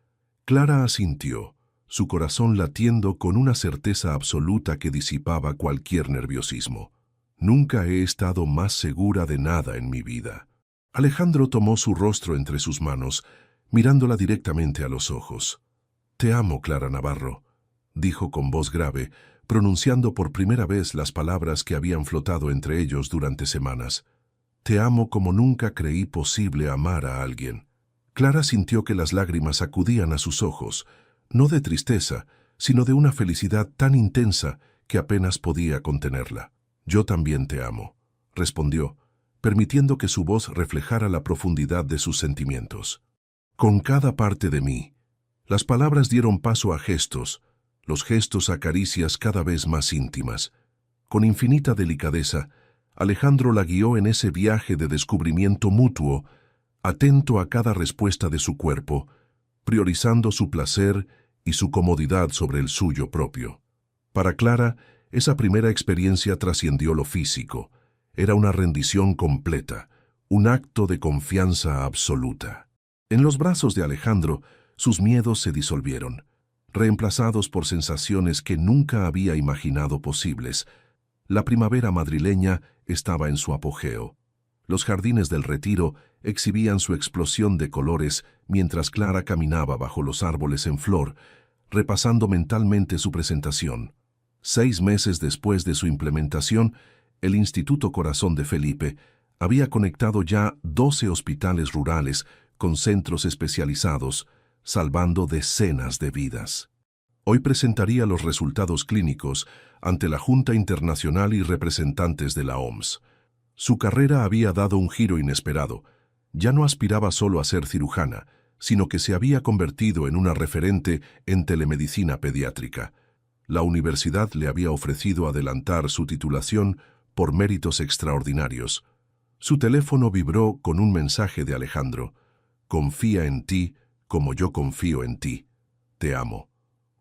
Clara asintió, su corazón latiendo con una certeza absoluta que disipaba cualquier nerviosismo. «Nunca he estado más segura de nada en mi vida». Alejandro tomó su rostro entre sus manos, mirándola directamente a los ojos. «Te amo, Clara Navarro», dijo con voz grave, pronunciando por primera vez las palabras que habían flotado entre ellos durante semanas. «Te amo como nunca creí posible amar a alguien». Clara sintió que las lágrimas acudían a sus ojos, no de tristeza, sino de una felicidad tan intensa que apenas podía contenerla. «Yo también te amo», respondió, permitiendo que su voz reflejara la profundidad de sus sentimientos. «Con cada parte de mí». Las palabras dieron paso a gestos, los gestos a caricias cada vez más íntimas. Con infinita delicadeza, Alejandro la guió en ese viaje de descubrimiento mutuo, atento a cada respuesta de su cuerpo, priorizando su placer y su comodidad sobre el suyo propio. Para Clara, esa primera experiencia trascendió lo físico. Era una rendición completa, un acto de confianza absoluta. En los brazos de Alejandro, sus miedos se disolvieron, reemplazados por sensaciones que nunca había imaginado posibles. La primavera madrileña estaba en su apogeo. Los jardines del Retiro exhibían su explosión de colores mientras Clara caminaba bajo los árboles en flor, repasando mentalmente su presentación. 6 meses después de su implementación, el Instituto Corazón de Felipe había conectado ya 12 hospitales rurales con centros especializados, salvando decenas de vidas. Hoy presentaría los resultados clínicos ante la Junta Internacional y representantes de la OMS. Su carrera había dado un giro inesperado. Ya no aspiraba solo a ser cirujana, sino que se había convertido en una referente en telemedicina pediátrica. La universidad le había ofrecido adelantar su titulación por méritos extraordinarios. Su teléfono vibró con un mensaje de Alejandro. «Confía en ti como yo confío en ti. Te amo».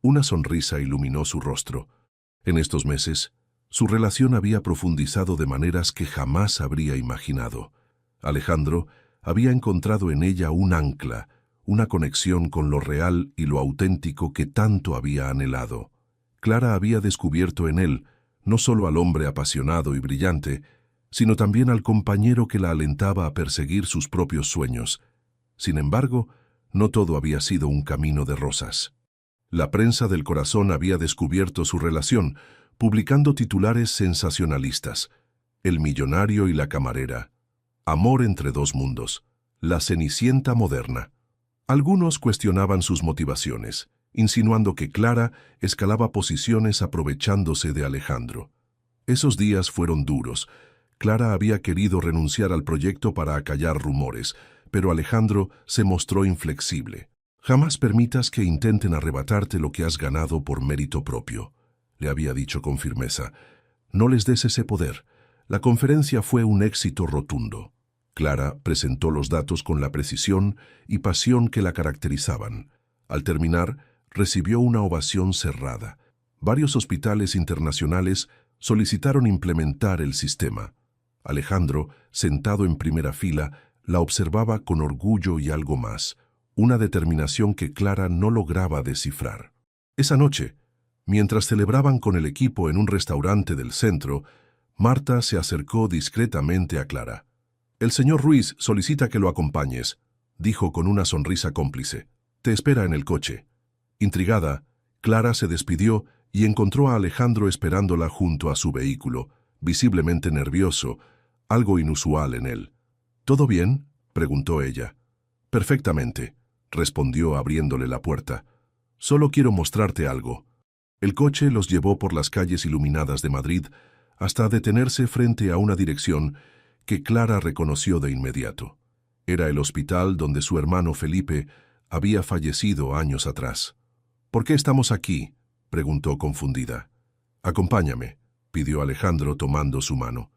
Una sonrisa iluminó su rostro. En estos meses, su relación había profundizado de maneras que jamás habría imaginado. Alejandro había encontrado en ella un ancla, una conexión con lo real y lo auténtico que tanto había anhelado. Clara había descubierto en él no solo al hombre apasionado y brillante, sino también al compañero que la alentaba a perseguir sus propios sueños. Sin embargo, no todo había sido un camino de rosas. La prensa del corazón había descubierto su relación, publicando titulares sensacionalistas: «El millonario y la camarera», «Amor entre dos mundos», «La cenicienta moderna». Algunos cuestionaban sus motivaciones, insinuando que Clara escalaba posiciones aprovechándose de Alejandro. Esos días fueron duros. Clara había querido renunciar al proyecto para acallar rumores, pero Alejandro se mostró inflexible. «Jamás permitas que intenten arrebatarte lo que has ganado por mérito propio», le había dicho con firmeza. «No les des ese poder». La conferencia fue un éxito rotundo. Clara presentó los datos con la precisión y pasión que la caracterizaban. Al terminar, recibió una ovación cerrada. Varios hospitales internacionales solicitaron implementar el sistema. Alejandro, sentado en primera fila, la observaba con orgullo y algo más, una determinación que Clara no lograba descifrar. Esa noche, mientras celebraban con el equipo en un restaurante del centro, Marta se acercó discretamente a Clara. «El señor Ruiz solicita que lo acompañes», dijo con una sonrisa cómplice. «Te espera en el coche». Intrigada, Clara se despidió y encontró a Alejandro esperándola junto a su vehículo, visiblemente nervioso, algo inusual en él. ¿Todo bien?, preguntó ella. Perfectamente, respondió abriéndole la puerta. Solo quiero mostrarte algo. El coche los llevó por las calles iluminadas de Madrid hasta detenerse frente a una dirección que Clara reconoció de inmediato. Era el hospital donde su hermano Felipe había fallecido años atrás. ¿Por qué estamos aquí?, preguntó confundida. Acompáñame, pidió Alejandro tomando su mano.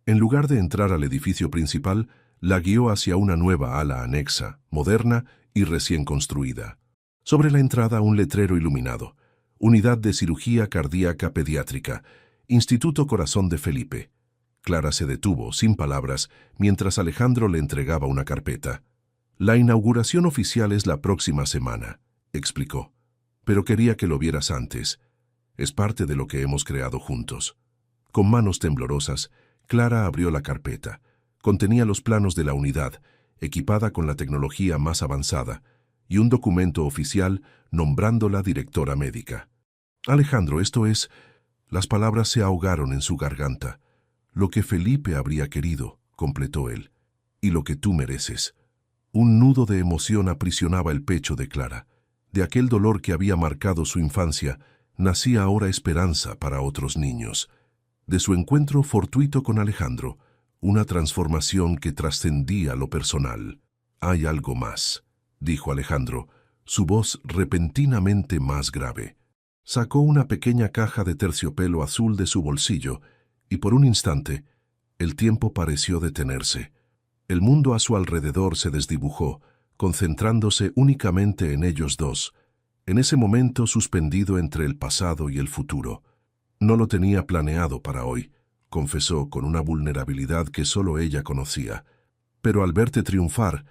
En lugar de entrar al edificio principal, la guió hacia una nueva ala anexa, moderna y recién construida. Sobre la entrada un letrero iluminado: Unidad de Cirugía Cardíaca Pediátrica, Instituto Corazón de Felipe. Clara se detuvo, sin palabras, mientras Alejandro le entregaba una carpeta. La inauguración oficial es la próxima semana, explicó. Pero quería que lo vieras antes. Es parte de lo que hemos creado juntos. Con manos temblorosas, Clara abrió la carpeta. Contenía los planos de la unidad, equipada con la tecnología más avanzada, y un documento oficial nombrándola directora médica. Alejandro, esto es... Las palabras se ahogaron en su garganta. Lo que Felipe habría querido, completó él, y lo que tú mereces. Un nudo de emoción aprisionaba el pecho de Clara. De aquel dolor que había marcado su infancia, nacía ahora esperanza para otros niños. De su encuentro fortuito con Alejandro, una transformación que trascendía lo personal. Hay algo más, dijo Alejandro, su voz repentinamente más grave. Sacó una pequeña caja de terciopelo azul de su bolsillo y por un instante el tiempo pareció detenerse. El mundo a su alrededor se desdibujó, concentrándose únicamente en ellos dos, en ese momento suspendido entre el pasado y el futuro. No lo tenía planeado para hoy, confesó con una vulnerabilidad que solo ella conocía. Pero al verte triunfar,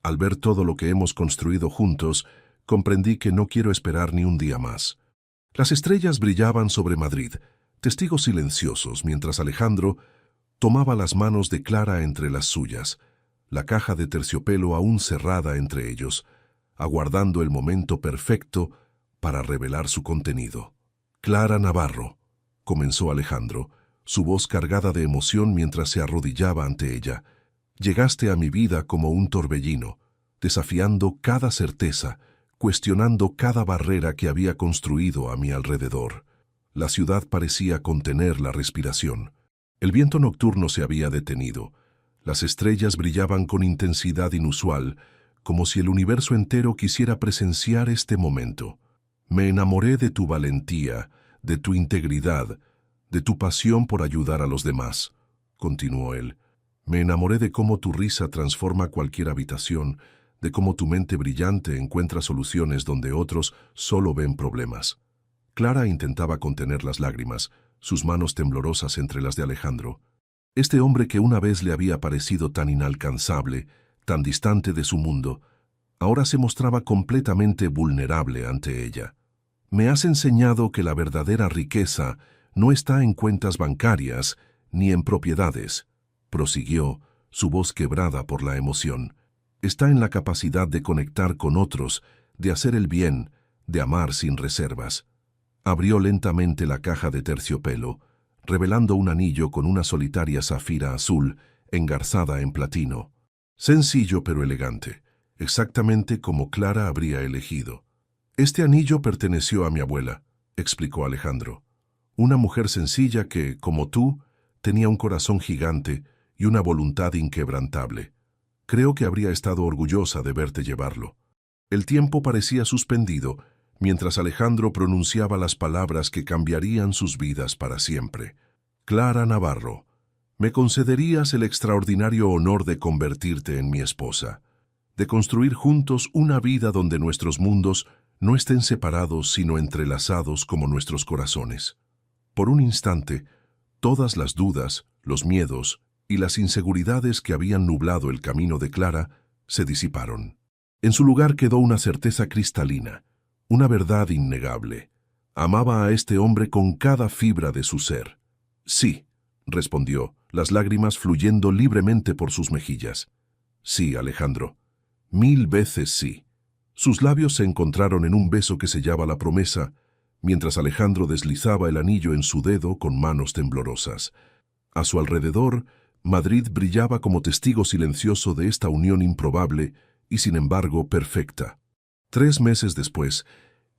al ver todo lo que hemos construido juntos, comprendí que no quiero esperar ni un día más. Las estrellas brillaban sobre Madrid, testigos silenciosos, mientras Alejandro tomaba las manos de Clara entre las suyas, la caja de terciopelo aún cerrada entre ellos, aguardando el momento perfecto para revelar su contenido. Clara Navarro, comenzó Alejandro, su voz cargada de emoción mientras se arrodillaba ante ella. Llegaste a mi vida como un torbellino, desafiando cada certeza, cuestionando cada barrera que había construido a mi alrededor. La ciudad parecía contener la respiración. El viento nocturno se había detenido. Las estrellas brillaban con intensidad inusual, como si el universo entero quisiera presenciar este momento. Me enamoré de tu valentía, de tu integridad, de tu pasión por ayudar a los demás, continuó él. Me enamoré de cómo tu risa transforma cualquier habitación, de cómo tu mente brillante encuentra soluciones donde otros solo ven problemas. Clara intentaba contener las lágrimas, sus manos temblorosas entre las de Alejandro. Este hombre que una vez le había parecido tan inalcanzable, tan distante de su mundo, ahora se mostraba completamente vulnerable ante ella. Me has enseñado que la verdadera riqueza no está en cuentas bancarias ni en propiedades, prosiguió, su voz quebrada por la emoción. Está en la capacidad de conectar con otros, de hacer el bien, de amar sin reservas. Abrió lentamente la caja de terciopelo, revelando un anillo con una solitaria zafira azul, engarzada en platino. Sencillo pero elegante, exactamente como Clara habría elegido. Este anillo perteneció a mi abuela, explicó Alejandro. Una mujer sencilla que, como tú, tenía un corazón gigante y una voluntad inquebrantable. Creo que habría estado orgullosa de verte llevarlo. El tiempo parecía suspendido, mientras Alejandro pronunciaba las palabras que cambiarían sus vidas para siempre. Clara Navarro, me concederías el extraordinario honor de convertirte en mi esposa, de construir juntos una vida donde nuestros mundos no estén separados sino entrelazados como nuestros corazones. Por un instante, todas las dudas, los miedos y las inseguridades que habían nublado el camino de Clara se disiparon. En su lugar quedó una certeza cristalina, una verdad innegable. Amaba a este hombre con cada fibra de su ser. Sí, respondió, las lágrimas fluyendo libremente por sus mejillas. Sí, Alejandro, 1000 veces sí. Sus labios se encontraron en un beso que sellaba la promesa, mientras Alejandro deslizaba el anillo en su dedo con manos temblorosas. A su alrededor, Madrid brillaba como testigo silencioso de esta unión improbable y, sin embargo, perfecta. 3 meses después,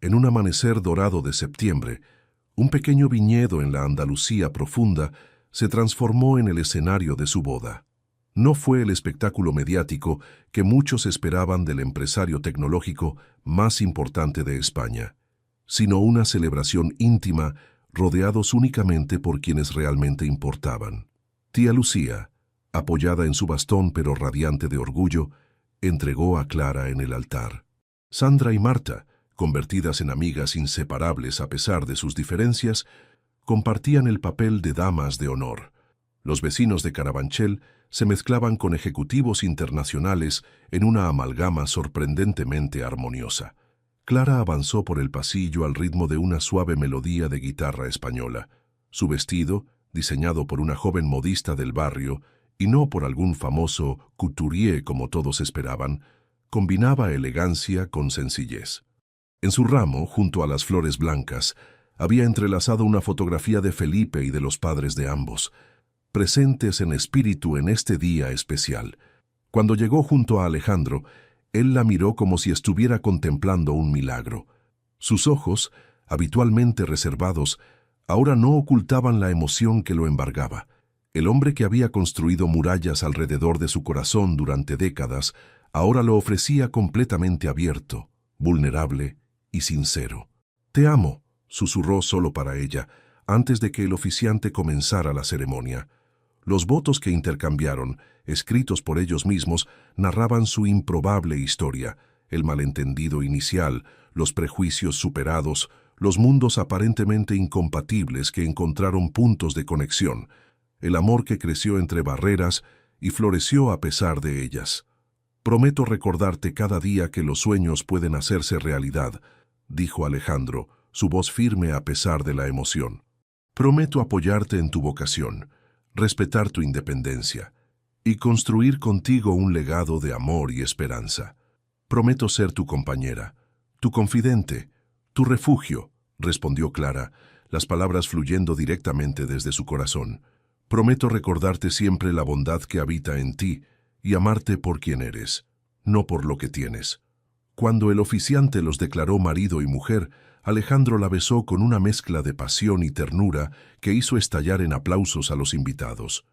en un amanecer dorado de septiembre, un pequeño viñedo en la Andalucía profunda se transformó en el escenario de su boda. No fue el espectáculo mediático que muchos esperaban del empresario tecnológico más importante de España, sino una celebración íntima rodeados únicamente por quienes realmente importaban. Tía Lucía, apoyada en su bastón pero radiante de orgullo, entregó a Clara en el altar. Sandra y Marta, convertidas en amigas inseparables a pesar de sus diferencias, compartían el papel de damas de honor. Los vecinos de Carabanchel se mezclaban con ejecutivos internacionales en una amalgama sorprendentemente armoniosa. Clara avanzó por el pasillo al ritmo de una suave melodía de guitarra española. Su vestido, diseñado por una joven modista del barrio, y no por algún famoso couturier como todos esperaban, combinaba elegancia con sencillez. En su ramo, junto a las flores blancas, había entrelazado una fotografía de Felipe y de los padres de ambos, presentes en espíritu en este día especial. Cuando llegó junto a Alejandro, él la miró como si estuviera contemplando un milagro. Sus ojos, habitualmente reservados, ahora no ocultaban la emoción que lo embargaba. El hombre que había construido murallas alrededor de su corazón durante décadas, ahora lo ofrecía completamente abierto, vulnerable y sincero. «Te amo», susurró solo para ella, antes de que el oficiante comenzara la ceremonia. Los votos que intercambiaron, escritos por ellos mismos, narraban su improbable historia, el malentendido inicial, los prejuicios superados, los mundos aparentemente incompatibles que encontraron puntos de conexión, el amor que creció entre barreras y floreció a pesar de ellas. «Prometo recordarte cada día que los sueños pueden hacerse realidad», dijo Alejandro, su voz firme a pesar de la emoción. «Prometo apoyarte en tu vocación, respetar tu independencia y construir contigo un legado de amor y esperanza. Prometo ser tu compañera, tu confidente, tu refugio», respondió Clara, las palabras fluyendo directamente desde su corazón. «Prometo recordarte siempre la bondad que habita en ti y amarte por quien eres, no por lo que tienes». Cuando el oficiante los declaró marido y mujer, Alejandro la besó con una mezcla de pasión y ternura que hizo estallar en aplausos a los invitados.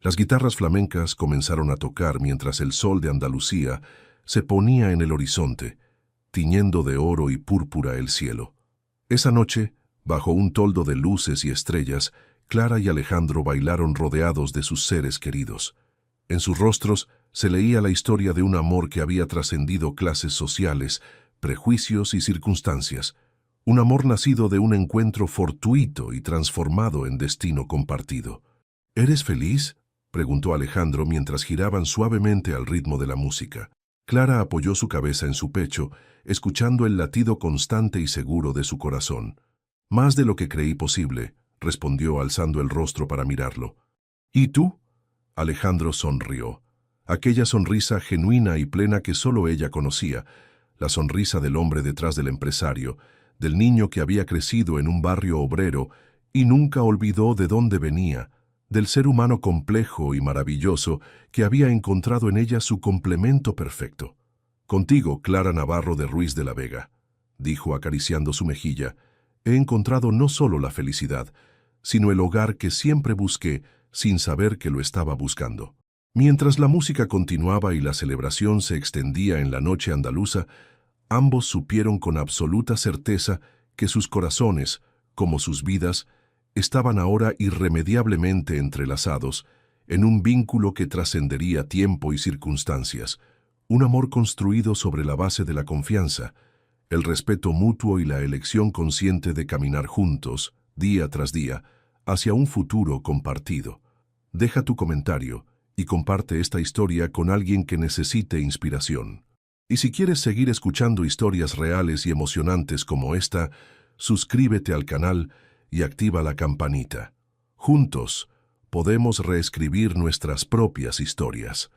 Las guitarras flamencas comenzaron a tocar mientras el sol de Andalucía se ponía en el horizonte, tiñendo de oro y púrpura el cielo. Esa noche, bajo un toldo de luces y estrellas, Clara y Alejandro bailaron rodeados de sus seres queridos. En sus rostros se leía la historia de un amor que había trascendido clases sociales, prejuicios y circunstancias. Un amor nacido de un encuentro fortuito y transformado en destino compartido. «¿Eres feliz?», preguntó Alejandro mientras giraban suavemente al ritmo de la música. Clara apoyó su cabeza en su pecho, escuchando el latido constante y seguro de su corazón. «Más de lo que creí posible», respondió alzando el rostro para mirarlo. «¿Y tú?». Alejandro sonrió. Aquella sonrisa genuina y plena que solo ella conocía, la sonrisa del hombre detrás del empresario, del niño que había crecido en un barrio obrero y nunca olvidó de dónde venía, del ser humano complejo y maravilloso que había encontrado en ella su complemento perfecto. «Contigo, Clara Navarro de Ruiz de la Vega», dijo acariciando su mejilla, «he encontrado no solo la felicidad, sino el hogar que siempre busqué sin saber que lo estaba buscando». Mientras la música continuaba y la celebración se extendía en la noche andaluza, ambos supieron con absoluta certeza que sus corazones, como sus vidas, estaban ahora irremediablemente entrelazados en un vínculo que trascendería tiempo y circunstancias, un amor construido sobre la base de la confianza, el respeto mutuo y la elección consciente de caminar juntos, día tras día, hacia un futuro compartido. Deja tu comentario y comparte esta historia con alguien que necesite inspiración. Y si quieres seguir escuchando historias reales y emocionantes como esta, suscríbete al canal y activa la campanita. Juntos, podemos reescribir nuestras propias historias.